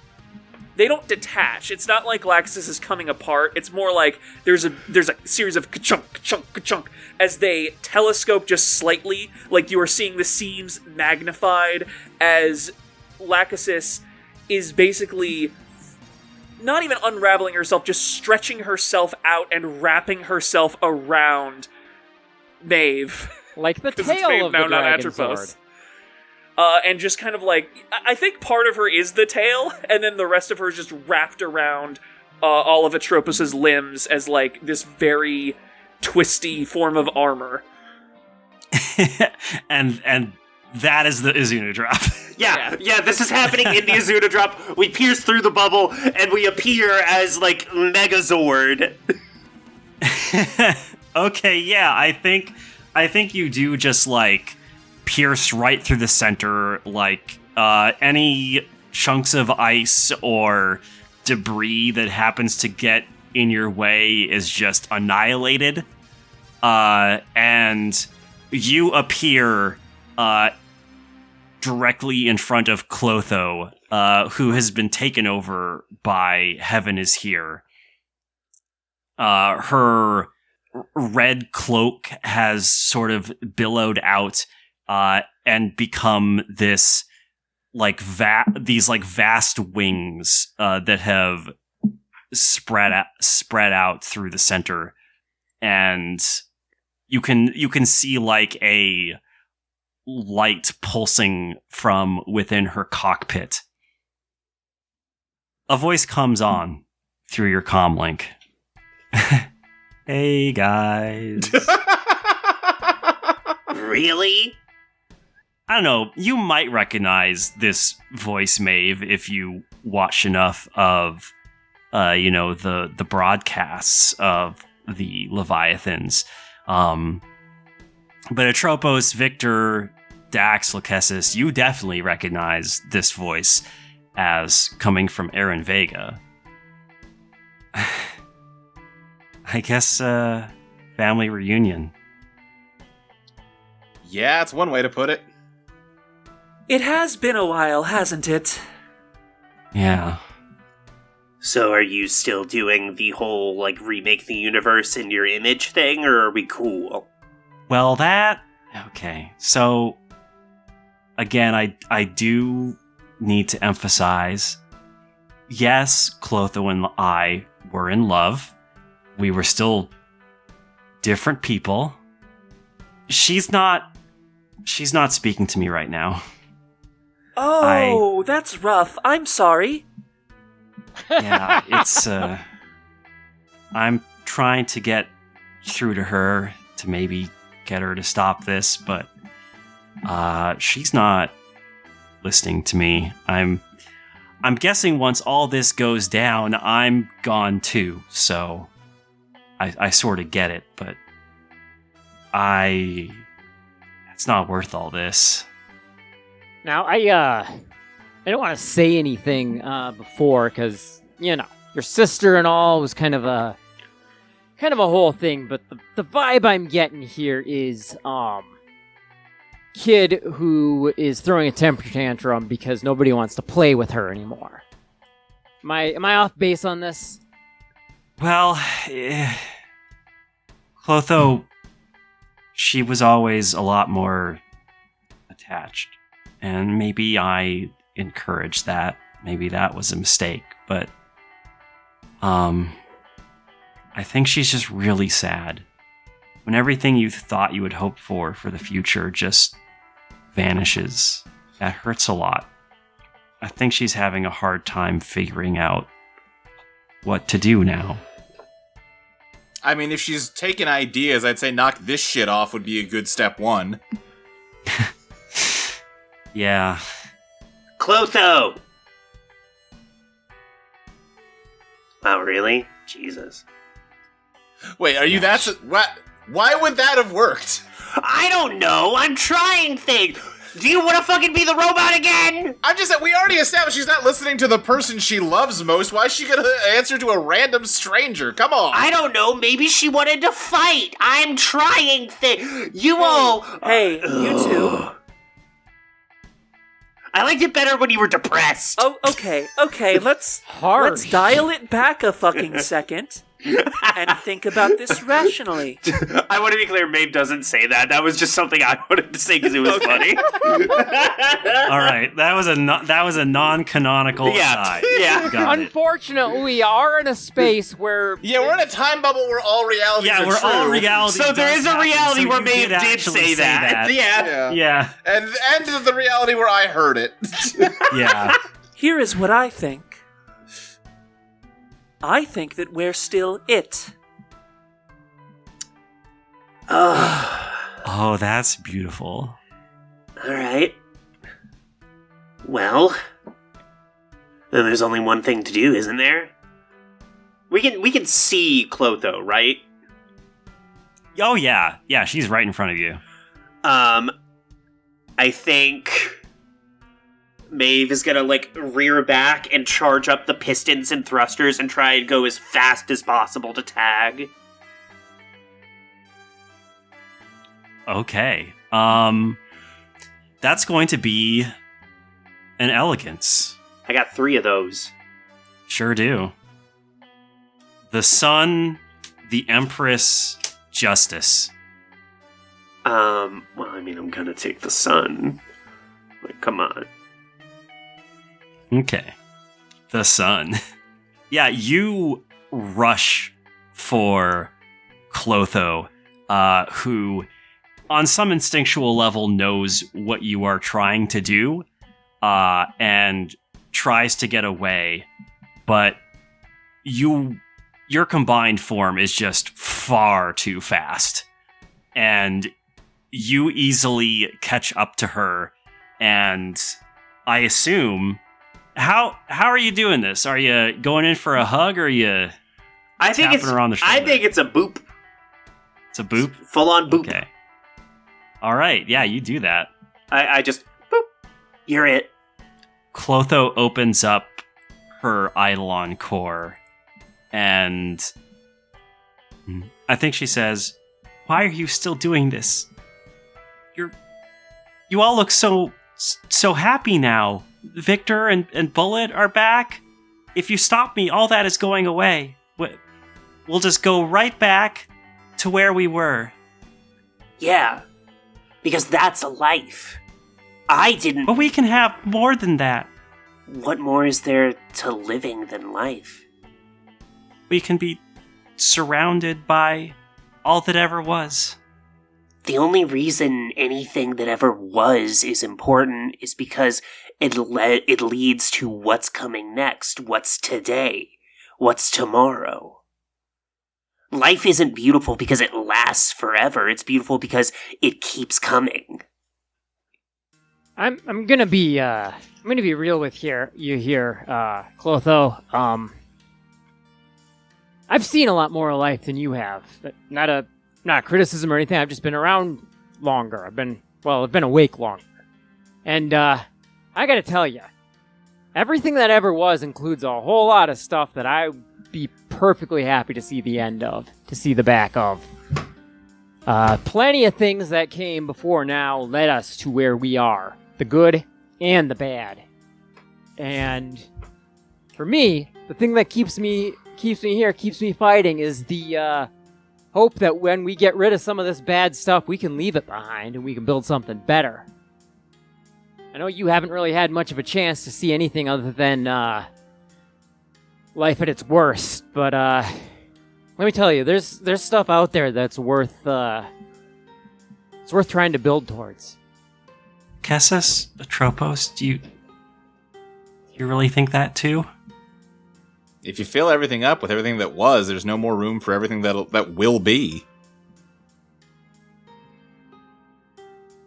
they don't detach. It's not like Lákhesis is coming apart. It's more like there's a series of ka-chunk as they telescope just slightly, like you are seeing the seams magnified as Lákhesis is basically not even unraveling herself, just stretching herself out and wrapping herself around Mayve. Like the 'Cause it's tail Mayve of now, the not Dragon Atropos. Sword. And just kind of like, I think part of her is the tail, and then the rest of her is just wrapped around all of Atropos' limbs as like this very twisty form of armor. and that is the Izuna drop. Yeah, this is happening in the Izuna drop. We pierce through the bubble, and we appear as, like, Megazord. Okay, yeah, I think you do just, like, pierce right through the center, like, any chunks of ice or debris that happens to get in your way is just annihilated. And you appear, directly in front of Clotho, who has been taken over by Heaven is Here. Her red cloak has sort of billowed out and become this like vast wings that have spread out through the center, and you can see like a light pulsing from within her cockpit. A voice comes on through your comm link. Hey guys. Really? I don't know, you might recognize this voice, Mayve, if you watch enough of the broadcasts of the Leviathans. But Atropos, Victor, Dax, Lákhesis, you definitely recognize this voice as coming from Aaron Vega. I guess, family reunion. Yeah, it's one way to put it. It has been a while, hasn't it? Yeah. So are you still doing the whole, like, remake the universe in your image thing, or are we cool? Well, okay. So, again, I do need to emphasize, yes, Clotho and I were in love. We were still different people. She's not speaking to me right now. Oh, that's rough. I'm sorry. Yeah, it's, I'm trying to get through to her to maybe get her to stop this, but She's not listening to me. I'm guessing once all this goes down, I'm gone too, so I sort of get it, but it's not worth all this. Now, I don't want to say anything before, because, you know, your sister and all was kind of a whole thing, but the vibe I'm getting here is, kid who is throwing a temper tantrum because nobody wants to play with her anymore. Am I off base on this? Well, Clotho, she was always a lot more attached, and maybe I encouraged that. Maybe that was a mistake, but I think she's just really sad. When everything you thought you would hope for the future just vanishes, that hurts a lot. I think she's having a hard time figuring out what to do now. I mean, if she's taking ideas, I'd say knock this shit off would be a good step one. Yeah. Clotho! Oh, really? Jesus. Wait, are you what? Why would that have worked? I don't know. I'm trying things. Do you want to fucking be the robot again? I'm just saying, we already established she's not listening to the person she loves most. Why is she gonna answer to a random stranger? Come on. I don't know. Maybe she wanted to fight. I'm trying things. Hey, you two. I liked it better when you were depressed. Oh, okay. Let's dial it back a fucking second and think about this rationally. I want to be clear, Mayve doesn't say that. That was just something I wanted to say because it was funny. All right, that was a non-canonical aside. Yeah. Got it. Unfortunately, we are in a space where... Yeah, we're in a time bubble where all realities are true. all reality. So there is a reality so where Mayve did say that. Yeah. And the reality where I heard it. Yeah. Here is what I think. I think that we're still it. Oh, that's beautiful. Alright. Well, then there's only one thing to do, isn't there? We can see Clotho, right? Oh, yeah. Yeah, she's right in front of you. I think Mayve is gonna, rear back and charge up the pistons and thrusters and try and go as fast as possible to tag. Okay. That's going to be an elegance. I got 3 of those. Sure do. The Sun, the Empress, Justice. Well, I mean, I'm gonna take the Sun. Come on. Okay. The Sun. Yeah, you rush for Clotho, who, on some instinctual level, knows what you are trying to do, and tries to get away, but your combined form is just far too fast, and you easily catch up to her, and I assume... How are you doing this? Are you going in for a hug, or are you tapping her on the shoulder? I think it's a boop. It's a boop? Full on boop. Okay. All right, yeah, you do that. I just, boop. You're it. Clotho opens up her Eidolon core, and I think she says, "Why are you still doing this? You all look so happy now. Victor and Bullet are back. If you stop me, all that is going away. We'll just go right back to where we were." Yeah, because that's a life. I didn't... But we can have more than that. What more is there to living than life? We can be surrounded by all that ever was. The only reason anything that ever was is important is because it leads to what's coming next, what's today, what's tomorrow. Life isn't beautiful because it lasts forever. It's beautiful because it keeps coming. I'm gonna be real with you here, Clotho. I've seen a lot more life than you have. Not a criticism or anything. I've just been around longer. I've been awake longer. And I gotta tell you, everything that ever was includes a whole lot of stuff that I'd be perfectly happy to see the end of, to see the back of. Plenty of things that came before now led us to where we are. The good and the bad. And for me, the thing that keeps me fighting is the hope that when we get rid of some of this bad stuff, we can leave it behind and we can build something better. I know you haven't really had much of a chance to see anything other than life at its worst, but let me tell you, there's stuff out there that's worth trying to build towards. Kessis, Atropos, do you really think that too? If you fill everything up with everything that was, there's no more room for everything that will be.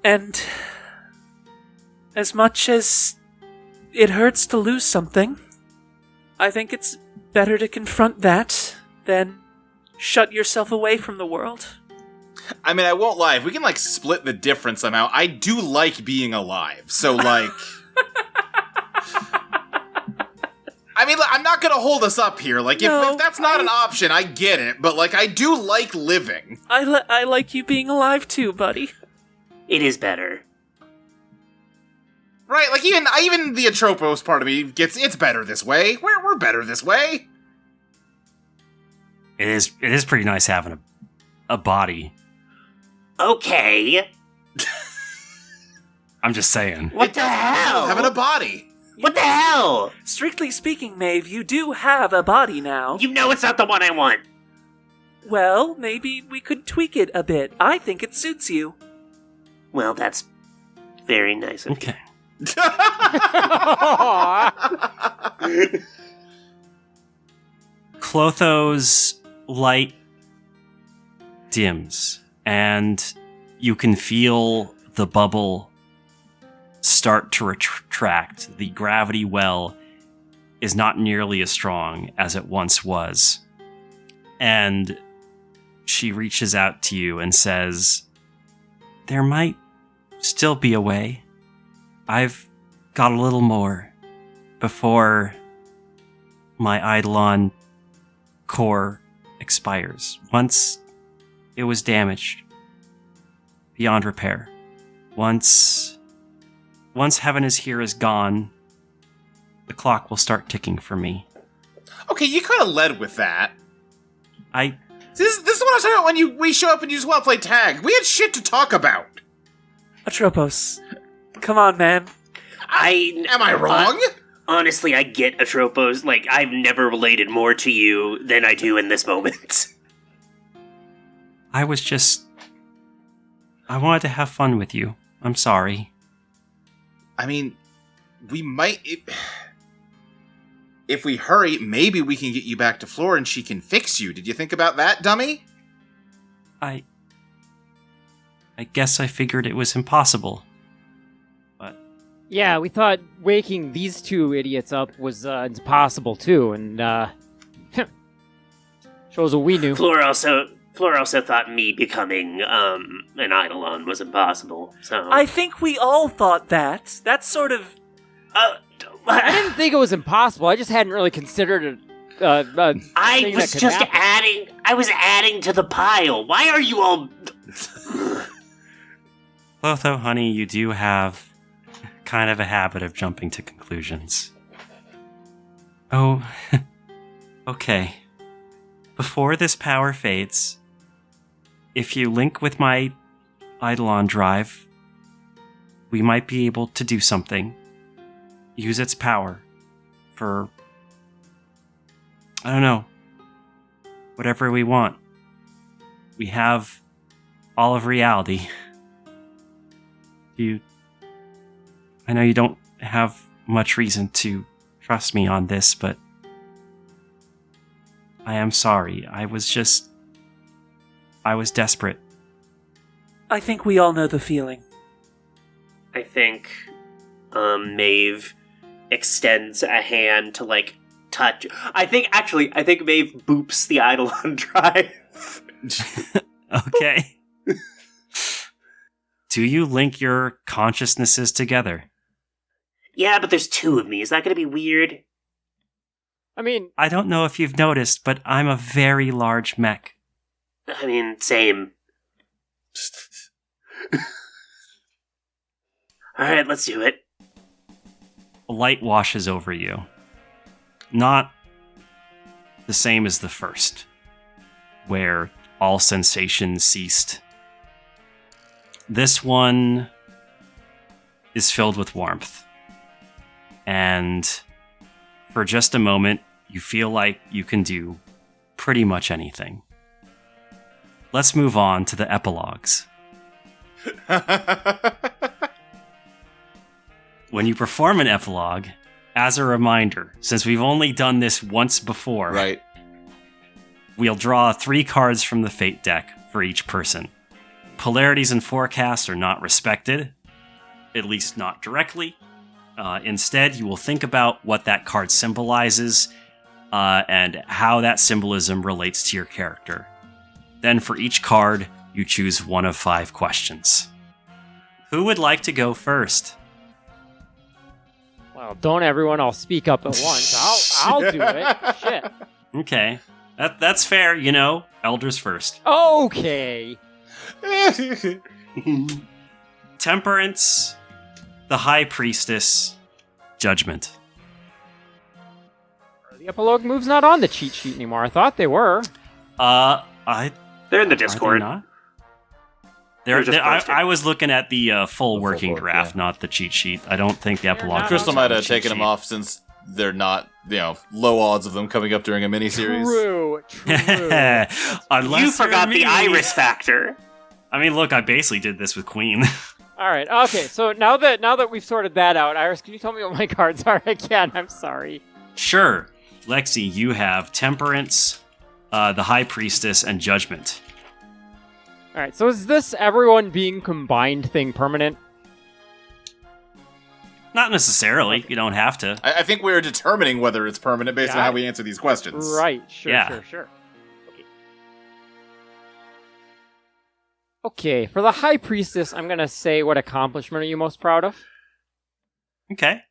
And as much as it hurts to lose something, I think it's better to confront that than shut yourself away from the world. I mean, I won't lie. If we can, split the difference somehow, I do like being alive. So, I mean, I'm not going to hold us up here. If that's not an option, I get it. But, I do like living. I like you being alive too, buddy. It is better. Right, even the Atropos part of me gets, it's better this way. We're better this way. It is pretty nice having a body. Okay. I'm just saying. What the hell? Having a body. What the hell? Strictly speaking, Mayve, you do have a body now. You know it's not the one I want. Well, maybe we could tweak it a bit. I think it suits you. Well, that's very nice of you. Okay. Clotho's light dims, and you can feel the bubble start to retract. The gravity well is not nearly as strong as it once was. And she reaches out to you and says, "There might still be a way. I've got a little more before my Eidolon core expires. Once it was damaged beyond repair. Once Heaven is Here is gone, the clock will start ticking for me." Okay, you kind of led with that. This is what I was talking about when we show up and you just want to play tag. We had shit to talk about. Atropos, come on, man. Am I wrong? Honestly, I get Atropos. I've never related more to you than I do in this moment. I wanted to have fun with you. I'm sorry. I mean, we might... If we hurry, maybe we can get you back to Flora and she can fix you. Did you think about that, dummy? I guess I figured it was impossible. But... Yeah, we thought waking these two idiots up was impossible too, and shows what we knew. Flora also thought me becoming an Eidolon was impossible. So I think we all thought that. That's sort of... I didn't think it was impossible. I just hadn't really considered it. I was just adding. I was adding to the pile. Why are you all? Clotho, honey, you do have kind of a habit of jumping to conclusions. Oh, okay. Before this power fades, if you link with my Eidolon drive, we might be able to do something. Use its power for, I don't know, whatever we want. We have all of reality. I know you don't have much reason to trust me on this, but I am sorry. I was desperate. I think we all know the feeling. I think Mayve extends a hand to, like, touch. I think Mayve boops the Eidolon drive. Okay. Do you link your consciousnesses together? Yeah, but there's two of me. Is that going to be weird? I mean, I don't know if you've noticed, but I'm a very large mech. I mean, same. Alright, let's do it. A light washes over you. Not the same as the first, where all sensation ceased. This one is filled with warmth. And for just a moment, you feel like you can do pretty much anything. Let's move on to the epilogues. When you perform an epilogue, as a reminder, since we've only done this once before, Right. we'll draw 3 cards from the Fate deck for each person. Polarities and forecasts are not respected, at least not directly. Instead, you will think about what that card symbolizes and how that symbolism relates to your character. Then for each card, you choose one of 5 questions. Who would like to go first? well, don't everyone all speak up at once. I'll do it. Shit. Okay, that's fair, you know. Elders first. Okay. Temperance, the High Priestess, Judgment. The epilogue move's not on the cheat sheet anymore. I thought they were. They're in the Are they Discord. not? They're just posted. I was looking at the full The working full book, draft, yeah. not the cheat sheet. I don't think the epilogue. not Crystal on might the have cheat taken them sheet. off since they're not, low odds of them coming up during a miniseries. True. Unless You forgot you're the me. Iris factor. I mean, look, I basically did this with Queen. All right. Okay. So now that we've sorted that out, Iris, can you tell me what my cards are again? I'm sorry. Sure. Lexi, you have Temperance, the High Priestess, and Judgment. All right. So is this everyone being combined thing permanent? Not necessarily. You don't have to. I think we're determining whether it's permanent based on Got how it. we answer these questions. Right. Sure. Yeah. Sure. Okay. For the High Priestess, I'm gonna say, what accomplishment are you most proud of? Okay.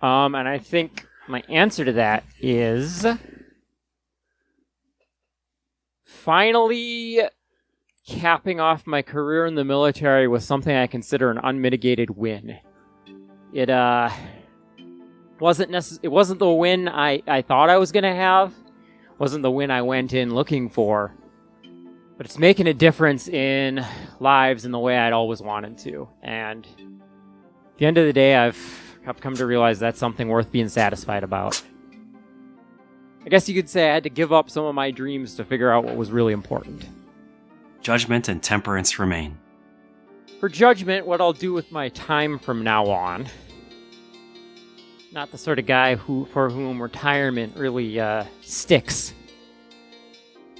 And I think my answer to that is finally capping off my career in the military with something I consider an unmitigated win. It wasn't the win I thought I was gonna have. Wasn't the win I went in looking for. But it's making a difference in lives in the way I'd always wanted to. And at the end of the day, I've come to realize that's something worth being satisfied about. I guess you could say I had to give up some of my dreams to figure out what was really important. Judgment and Temperance remain. For Judgment, what I'll do with my time from now on. Not the sort of guy for whom retirement really sticks.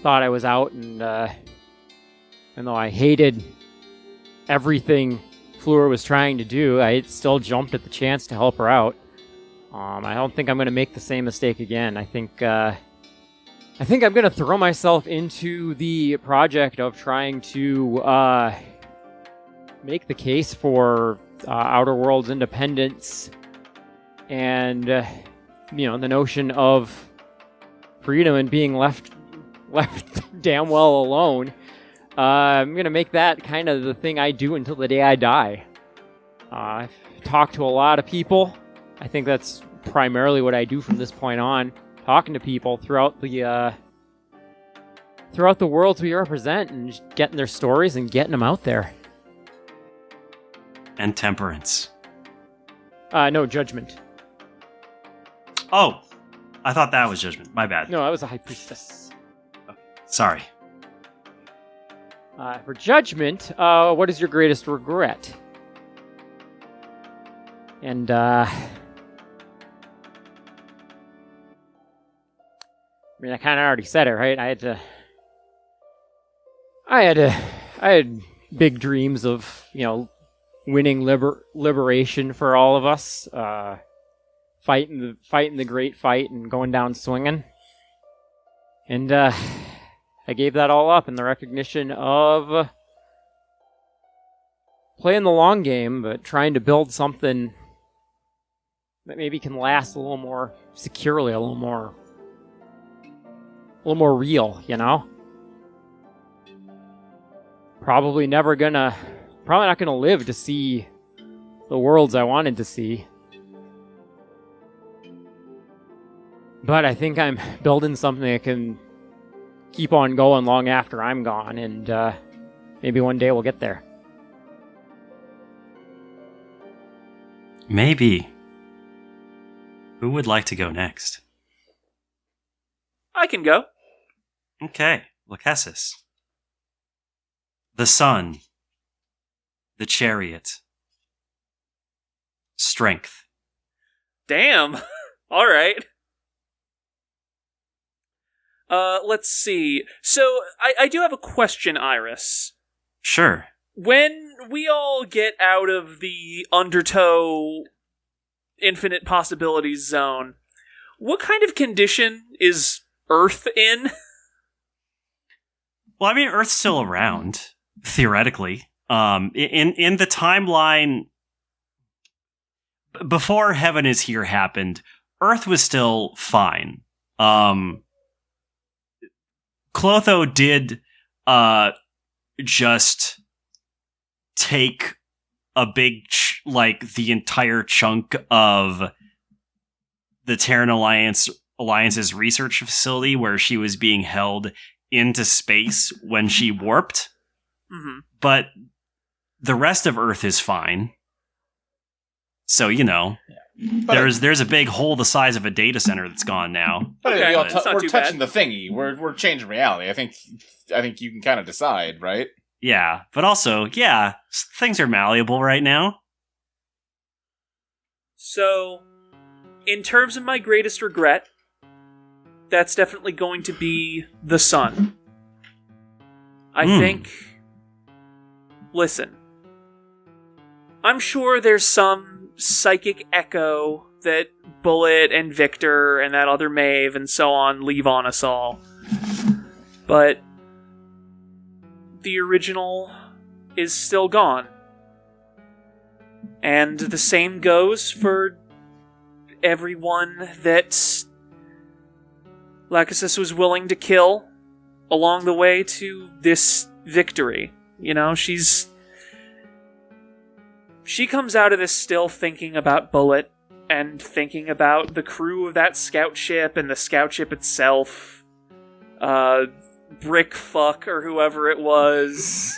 Thought I was out, and though I hated everything Fleur was trying to do, I still jumped at the chance to help her out. I don't think I'm going to make the same mistake again. I think I'm going to throw myself into the project of trying to make the case for Outer Worlds independence and the notion of freedom and being left damn well alone. I'm going to make that kind of the thing I do until the day I die. I've talked to a lot of people. I think that's primarily what I do from this point on. Talking to people throughout the worlds we represent and just getting their stories and getting them out there. And Temperance. No, Judgment. Oh, I thought that was Judgment. My bad. No, I was a High Priestess. Sorry. For Judgment, what is your greatest regret? And, I mean, I kind of already said it, right? I had big dreams of, winning liberation for all of us, fighting the great fight and going down swinging. And I gave that all up in the recognition of playing the long game, but trying to build something that maybe can last a little more securely, a little more real, you know? Probably not gonna live to see the worlds I wanted to see. But I think I'm building something that can keep on going long after I'm gone, and maybe one day we'll get there. Maybe. Who would like to go next? I can go. Okay, Lákhesis. The sun. The chariot. Strength. Damn. All right. Let's see. So, I do have a question, Iris. Sure. When we all get out of the Undertow infinite possibilities zone, what kind of condition is Earth in? Well, I mean, Earth's still around, theoretically. In the timeline before Heaven is Here happened, Earth was still fine. Clotho did just take a big the entire chunk of the Terran Alliance's research facility where she was being held into space when she warped. Mm-hmm. But the rest of Earth is fine. So, you know, there's a big hole the size of a data center that's gone now. But Okay, we're touching the thingy. We're changing reality. I think you can kind of decide, right? Yeah, but also, yeah, things are malleable right now. So, in terms of my greatest regret, that's definitely going to be the sun. I think... Listen. I'm sure there's some psychic echo that Bullet and Victor and that other Mayve and so on leave on us all. But the original is still gone. And the same goes for everyone that Lákhesis was willing to kill along the way to this victory. You know, she comes out of this still thinking about Bullet and thinking about the crew of that scout ship and the scout ship itself. Brick fuck or whoever it was.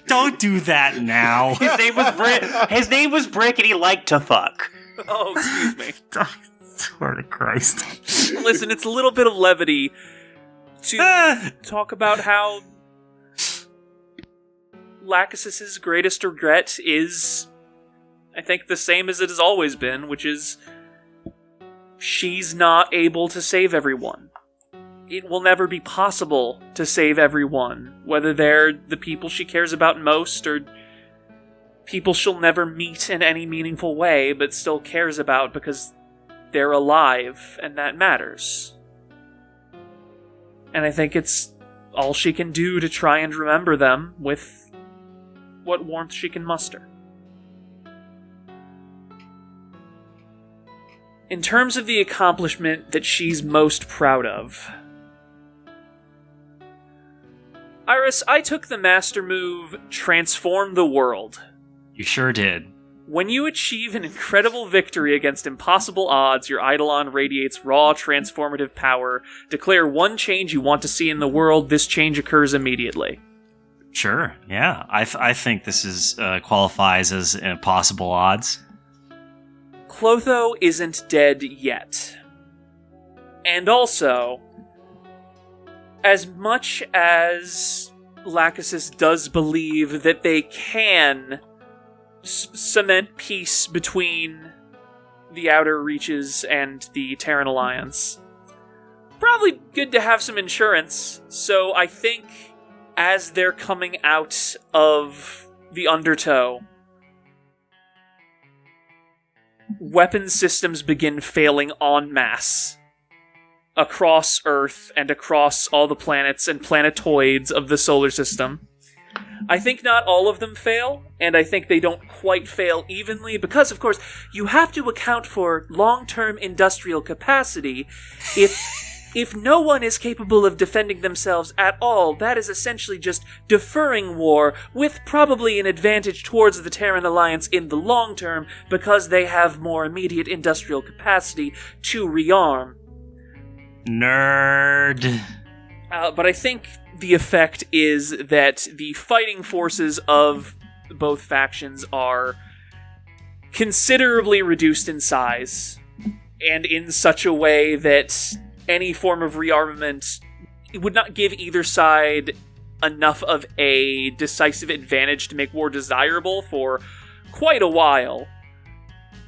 Don't do that now. His name was Brick and he liked to fuck. Oh, excuse me. Swear to Christ. Listen, it's a little bit of levity to talk about how Lákhesis' greatest regret is, I think, the same as it has always been, which is she's not able to save everyone. It will never be possible to save everyone, whether they're the people she cares about most or people she'll never meet in any meaningful way but still cares about because they're alive, and that matters. And I think it's all she can do to try and remember them with what warmth she can muster. In terms of the accomplishment that she's most proud of, Iris, I took the master move, Transform the World. You sure did. When you achieve an incredible victory against impossible odds, your Eidolon radiates raw, transformative power. Declare one change you want to see in the world. This change occurs immediately. Sure, yeah. I think this is qualifies as impossible odds. Clotho isn't dead yet. And also, as much as Lákhesis does believe that they can cement peace between the Outer Reaches and the Terran Alliance, probably good to have some insurance. So I think as they're coming out of the Undertow, weapon systems begin failing en masse across Earth and across all the planets and planetoids of the solar system. I think not all of them fail, and I think they don't quite fail evenly, because, of course, you have to account for long-term industrial capacity. If no one is capable of defending themselves at all, that is essentially just deferring war, with probably an advantage towards the Terran Alliance in the long term, because they have more immediate industrial capacity to rearm. Nerd. But I think the effect is that the fighting forces of both factions are considerably reduced in size, and in such a way that any form of rearmament would not give either side enough of a decisive advantage to make war desirable for quite a while.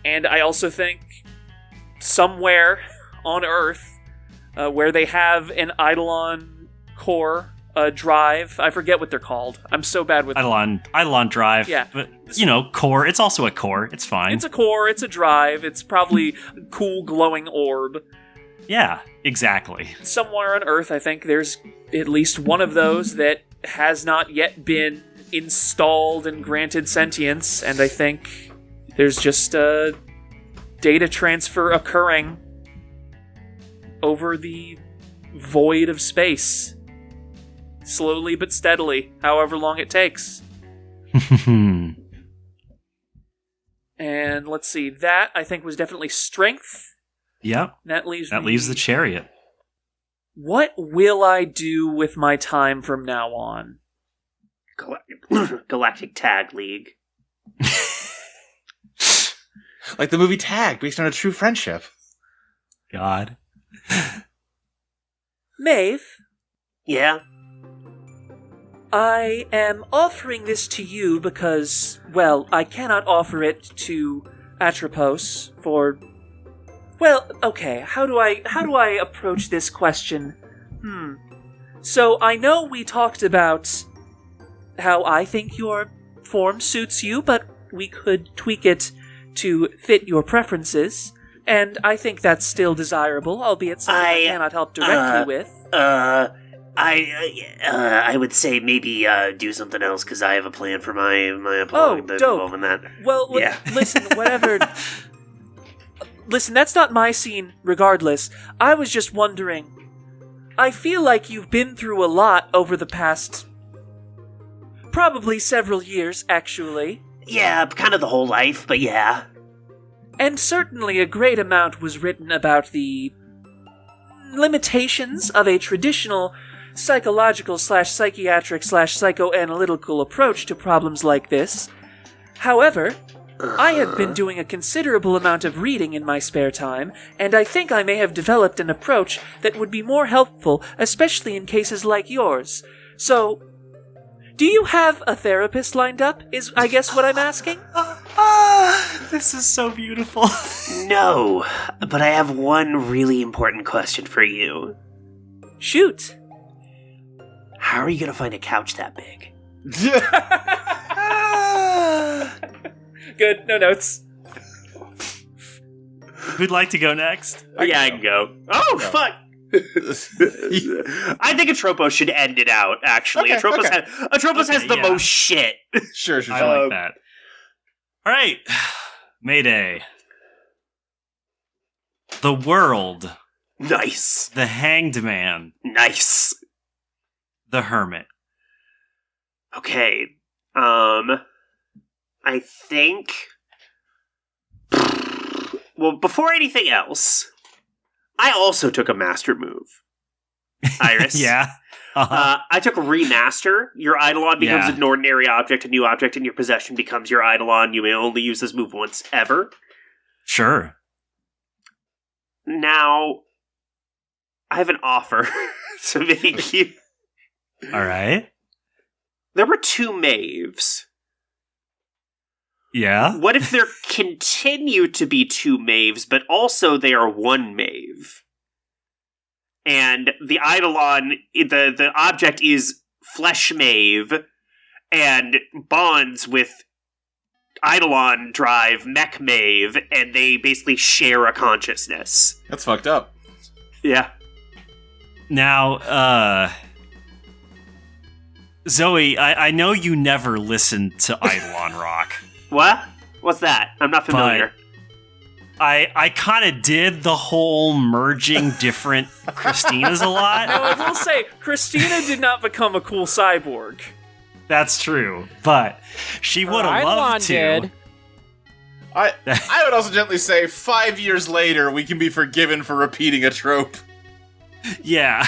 And I also think somewhere on Earth, where they have an Eidolon core drive, I forget what they're called. I'm so bad with Eidolon drive. Yeah. But, core. It's also a core. It's fine. It's a core, it's a drive, it's probably a cool glowing orb. Yeah, exactly. Somewhere on Earth, I think there's at least one of those that has not yet been installed and granted sentience, and I think there's just a data transfer occurring over the void of space. Slowly but steadily, however long it takes. And let's see, that I think was definitely strength. Yep. That leaves the chariot. What will I do with my time from now on? Galactic Tag League. Like the movie Tag, based on a true friendship. God. Mayve? Yeah? I am offering this to you because, well, I cannot offer it to Atropos for... Well, okay, how do I approach this question? So, I know we talked about how I think your form suits you, but we could tweak it to fit your preferences, and I think that's still desirable, albeit something I cannot help direct you with. I would say maybe do something else, because I have a plan for my opponent that's dope. involving that. Well, yeah. Listen, whatever... Listen, that's not my scene, regardless. I was just wondering... I feel like you've been through a lot over the past... probably several years, actually. Yeah, kind of the whole life, but yeah. And certainly a great amount was written about the... limitations of a traditional psychological/psychiatric/psychoanalytical approach to problems like this. However... I have been doing a considerable amount of reading in my spare time, and I think I may have developed an approach that would be more helpful, especially in cases like yours. So, do you have a therapist lined up, is I guess what I'm asking? This is so beautiful. No, but I have one really important question for you. Shoot. How are you going to find a couch that big? Good, no notes. Who'd like to go next? I can go. Oh, fuck! I think Atropos should end it out, actually. Okay, Atropos has the most shit. Sure. I like that. All right. Mayday. The world. Nice. The hanged man. Nice. The hermit. Okay. I think... Well, before anything else, I also took a master move. Iris. Yeah. Uh-huh. I took Remaster. Your Eidolon becomes an ordinary object. A new object in your possession becomes your Eidolon. You may only use this move once ever. Sure. Now, I have an offer to make you. All right. There were 2 Mayves. Yeah. What if there continue to be 2 Mayves, but also they are 1 Mayve? And the Eidolon, the object is Flesh Mayve, and bonds with Eidolon drive Mech Mayve, and they basically share a consciousness. That's fucked up. Yeah. Now, Zoe, I know you never listened to Eidolon Rock. What? What's that? I'm not familiar. I kind of did the whole merging different Christinas a lot. Now, I will say, Christina did not become a cool cyborg. That's true, but she would have loved to. Did. I would also gently say 5 years later, we can be forgiven for repeating a trope. Yeah.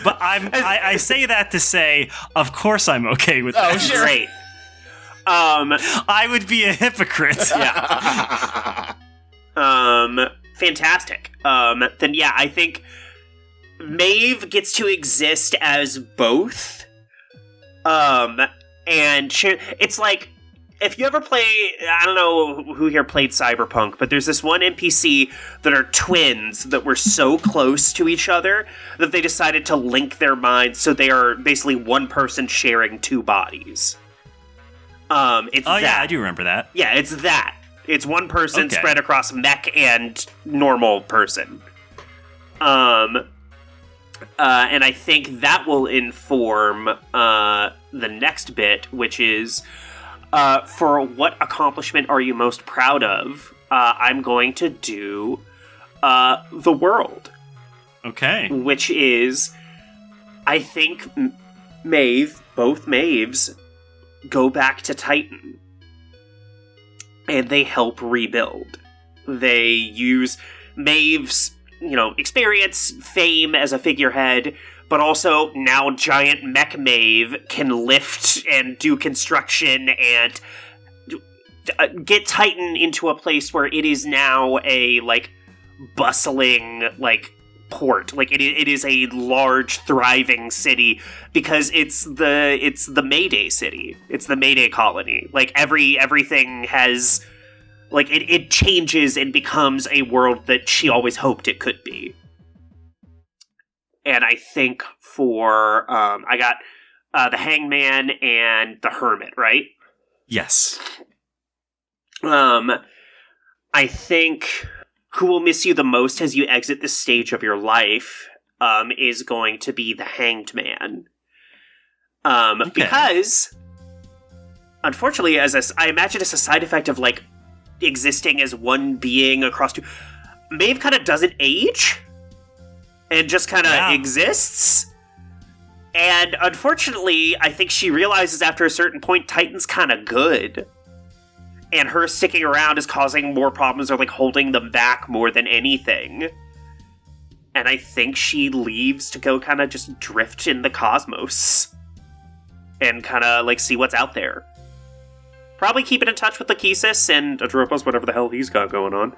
But I say that to say, of course I'm okay with that. Oh, sure. Great. I would be a hypocrite. Yeah. Fantastic. Then yeah, I think Mayve gets to exist as both. And it's like, if you ever play, I don't know who here played Cyberpunk, but there's this one NPC that are twins that were so close to each other that they decided to link their minds so they are basically one person sharing two bodies. It's that. Yeah, I do remember that. Yeah, it's that. It's one person Okay. spread across mech and normal person. And I think that will inform the next bit, which is, for what accomplishment are you most proud of? I'm going to do the world. Okay. Which is, I think both Maves, go back to Titan. And they help rebuild. They use Mave's, experience, fame as a figurehead, but also now giant mech Mayve can lift and do construction and get Titan into a place where it is now a, bustling, port. It is a large, thriving city because it's the Mayday city. It's the Mayday colony. Everything has, it changes and becomes a world that she always hoped it could be. And I think for, I got the Hangman and the Hermit, right? Yes. I think who will miss you the most as you exit this stage of your life is going to be the Hanged Man. Okay. Because, unfortunately, I imagine it's a side effect of, existing as one being across two... Mayve kind of doesn't age, and just kind of exists. And, unfortunately, I think she realizes after a certain point, Titan's kind of good. And her sticking around is causing more problems or, holding them back more than anything. And I think she leaves to go kind of just drift in the cosmos. And kind of, see what's out there. Probably keeping in touch with Lákhesis and Atropos, whatever the hell he's got going on.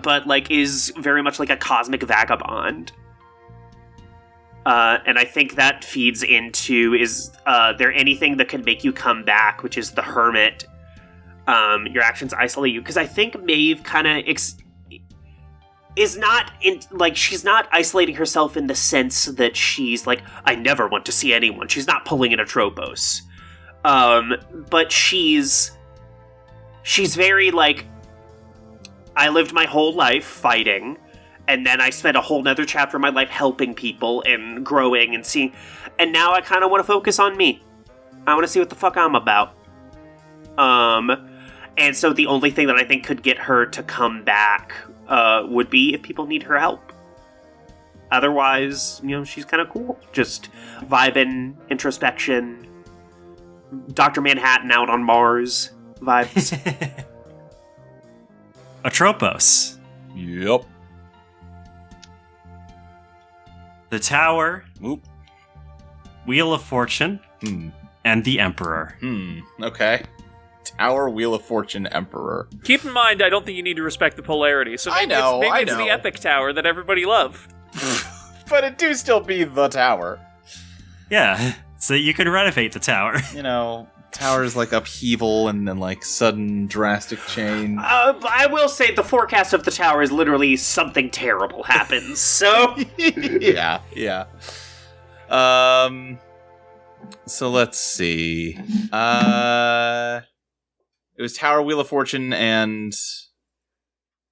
But, is very much like a cosmic vagabond. And I think that feeds into, is there anything that can make you come back, which is the Hermit. Your actions isolate you. Because I think Mayve kind of is not, she's not isolating herself in the sense that she's I never want to see anyone. She's not pulling in Atropos. But she's very, I lived my whole life fighting. And then I spent a whole nother chapter of my life helping people and growing and seeing. And now I kind of want to focus on me. I want to see what the fuck I'm about. And so the only thing that I think could get her to come back would be if people need her help. Otherwise, she's kind of cool. Just vibing, introspection, Dr. Manhattan out on Mars vibes. Atropos. Yep. The Tower, Oop. Wheel of Fortune, and the Emperor. Okay. Tower, Wheel of Fortune, Emperor. Keep in mind, I don't think you need to respect the polarity. So maybe it's the Epic Tower that everybody loved. But it do still be the Tower. Yeah, so you could renovate the Tower. Tower's upheaval and then sudden drastic change. I will say the forecast of the Tower is literally something terrible happens, so... yeah. So let's see. It was Tower, Wheel of Fortune, and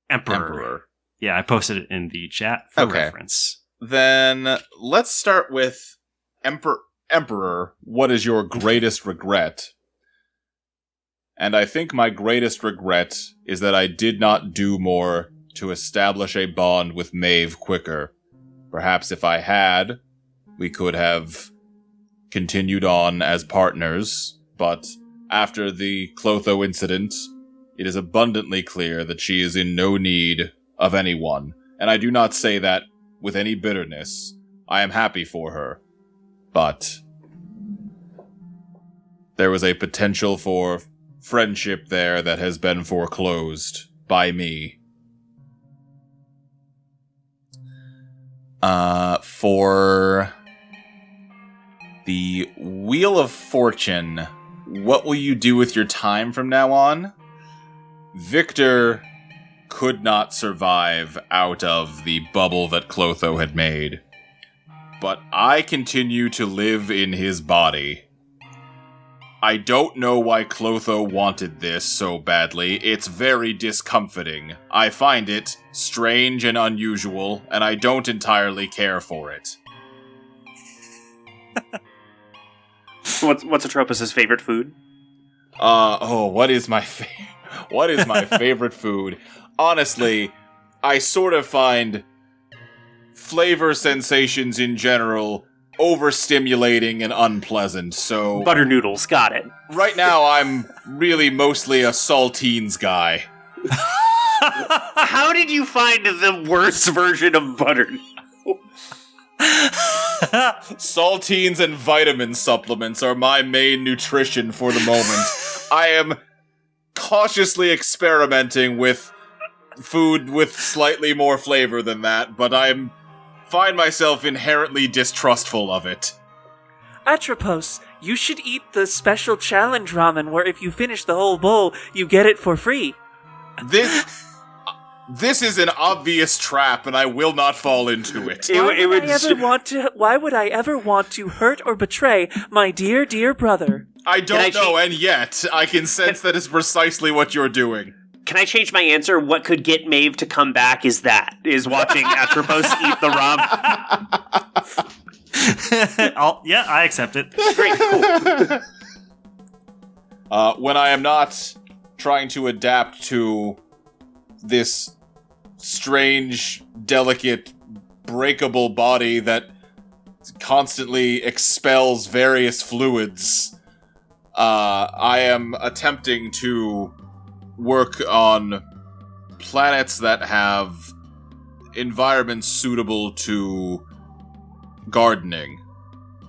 Emperor. Yeah, I posted it in the chat for reference. Then let's start with Emperor. What is your greatest regret? And I think my greatest regret is that I did not do more to establish a bond with Mayve quicker. Perhaps if I had, we could have continued on as partners, but after the Clotho incident, it is abundantly clear that she is in no need of anyone, and I do not say that with any bitterness. I am happy for her, but there was a potential for friendship there that has been foreclosed by me. For the Wheel of Fortune, what will you do with your time from now on? Victor could not survive out of the bubble that Clotho had made, but I continue to live in his body. I don't know why Clotho wanted this so badly. It's very discomforting. I find it strange and unusual, and I don't entirely care for it. What's Atropos' favorite food? What is my favorite food? Honestly, I sort of find flavor sensations in general overstimulating and unpleasant, so... Butter noodles, got it. Right now, I'm really mostly a saltines guy. How did you find the worst version of butter noodles? Saltines and vitamin supplements are my main nutrition for the moment. I am cautiously experimenting with food with slightly more flavor than that, but I find myself inherently distrustful of it. Atropos, you should eat the special challenge ramen where if you finish the whole bowl, you get it for free. This is an obvious trap, and I will not fall into it. Why would I ever want to hurt or betray my dear, dear brother? I don't know, and yet I can sense that is precisely what you're doing. Can I change my answer? What could get Mayve to come back is watching Atropos eat the ramen. Yeah, I accept it. Great, cool. When I am not trying to adapt to this strange, delicate, breakable body that constantly expels various fluids, I am attempting to work on planets that have environments suitable to gardening.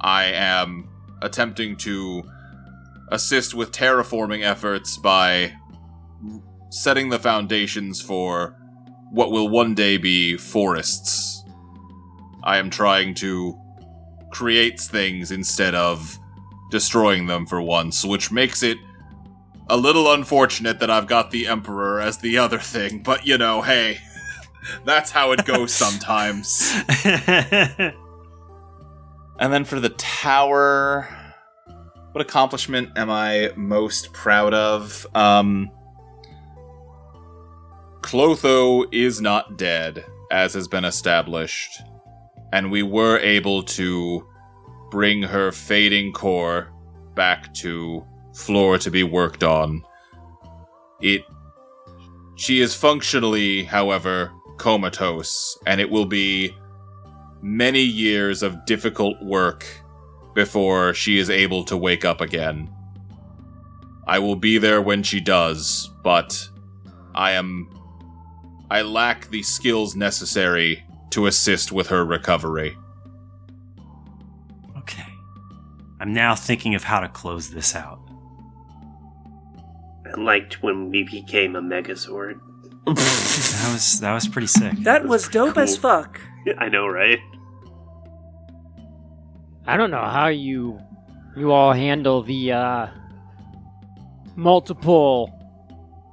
I am attempting to assist with terraforming efforts by setting the foundations for what will one day be forests. I am trying to create things instead of destroying them for once, which makes it a little unfortunate that I've got the Emperor as the other thing, but hey, that's how it goes sometimes. And then for the tower, what accomplishment am I most proud of? Clotho is not dead, as has been established, and we were able to bring her fading core back to floor to be worked on. She is functionally, however, comatose, and it will be many years of difficult work before she is able to wake up again. I will be there when she does, but I lack the skills necessary to assist with her recovery. Okay. I'm now thinking of how to close this out. I liked when we became a Megazord. That was pretty sick. That was dope cool. as fuck. I know, right? I don't know how you all handle the multiple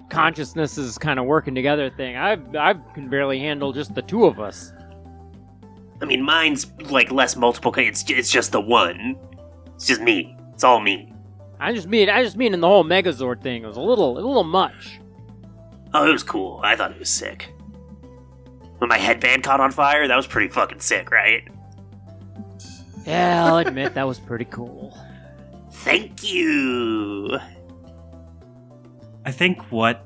consciousnesses kind of working together thing. I can barely handle just the two of us. I mean, mine's like less multiple. It's just the one. It's just me. It's all me. I just mean in the whole Megazord thing. It was a little much. Oh, it was cool. I thought it was sick. When my headband caught on fire, that was pretty fucking sick, right? Yeah, I'll admit that was pretty cool. Thank you. I think what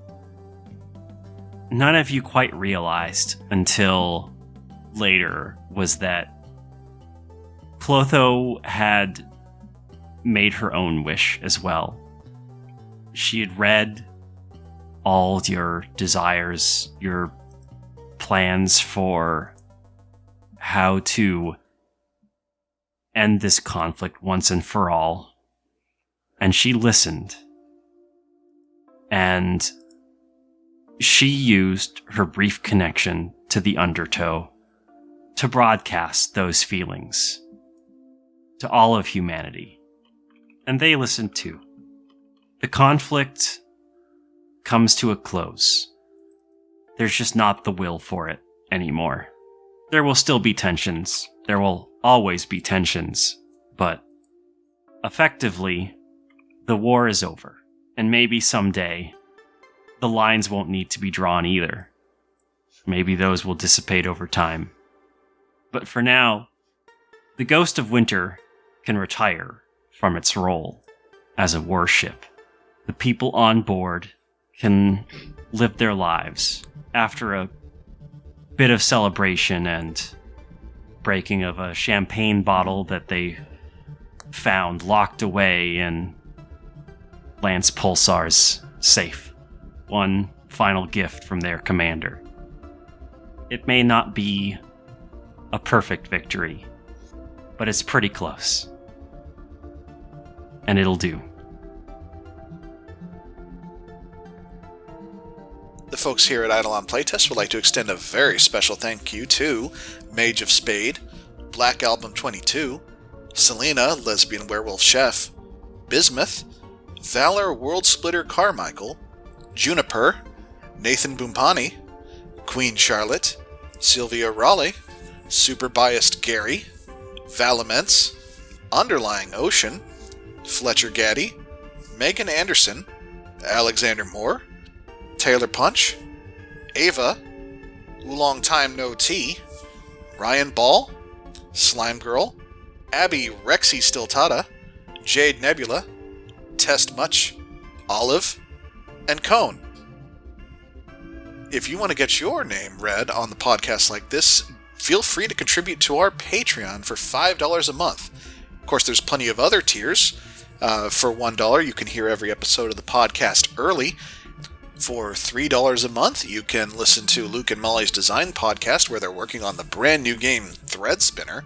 none of you quite realized until later was that Clotho had made her own wish as well. She had read all your desires, your plans for how to end this conflict once and for all. And she listened. And she used her brief connection to the Undertow to broadcast those feelings to all of humanity. And they listened too. The conflict comes to a close. There's just not the will for it anymore. There will still be tensions. There will always be tensions. But effectively, the war is over. And maybe someday, the lines won't need to be drawn either. Maybe those will dissipate over time. But for now, the Ghost of Winter can retire from its role as a warship. The people on board can live their lives after a bit of celebration and breaking of a champagne bottle that they found locked away in Lance Pulsar's safe. One final gift from their commander. It may not be a perfect victory, but it's pretty close. And it'll do. The folks here at Eidolon Playtest would like to extend a very special thank you to Mage of Spade, Black Album 22, Selena, Lesbian Werewolf Chef, Bismuth, Valor World Splitter Carmichael, Juniper, Nathan Bumpani, Queen Charlotte, Sylvia Raleigh, Super Biased Gary, Valaments, Underlying Ocean, Fletcher Gaddy, Megan Anderson, Alexander Moore, Taylor Punch, Ava, Oolong Time No Tea, Ryan Ball, Slime Girl, Abby Rexy Stiltada, Jade Nebula, Test Much, Olive, and Cone. If you want to get your name read on the podcast like this, feel free to contribute to our Patreon for $5 a month. Of course, there's plenty of other tiers. For $1, you can hear every episode of the podcast early. For $3 a month, you can listen to Luke and Molly's Design Podcast, where they're working on the brand new game Thread Spinner.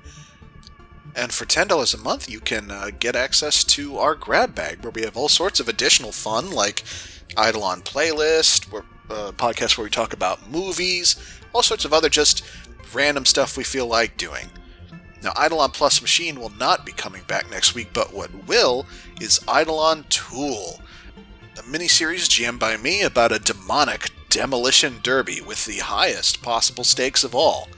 And for $10 a month, you can get access to our grab bag, where we have all sorts of additional fun, like Eidolon Playlist, podcast where we talk about movies, all sorts of other just random stuff we feel like doing. Now, Eidolon Plus Machine will not be coming back next week, but what will is Eidolon Tool, a miniseries jammed by me about a demonic demolition derby with the highest possible stakes of all.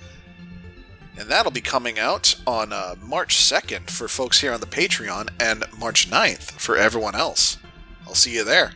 And that'll be coming out on March 2nd for folks here on the Patreon and March 9th for everyone else. I'll see you there.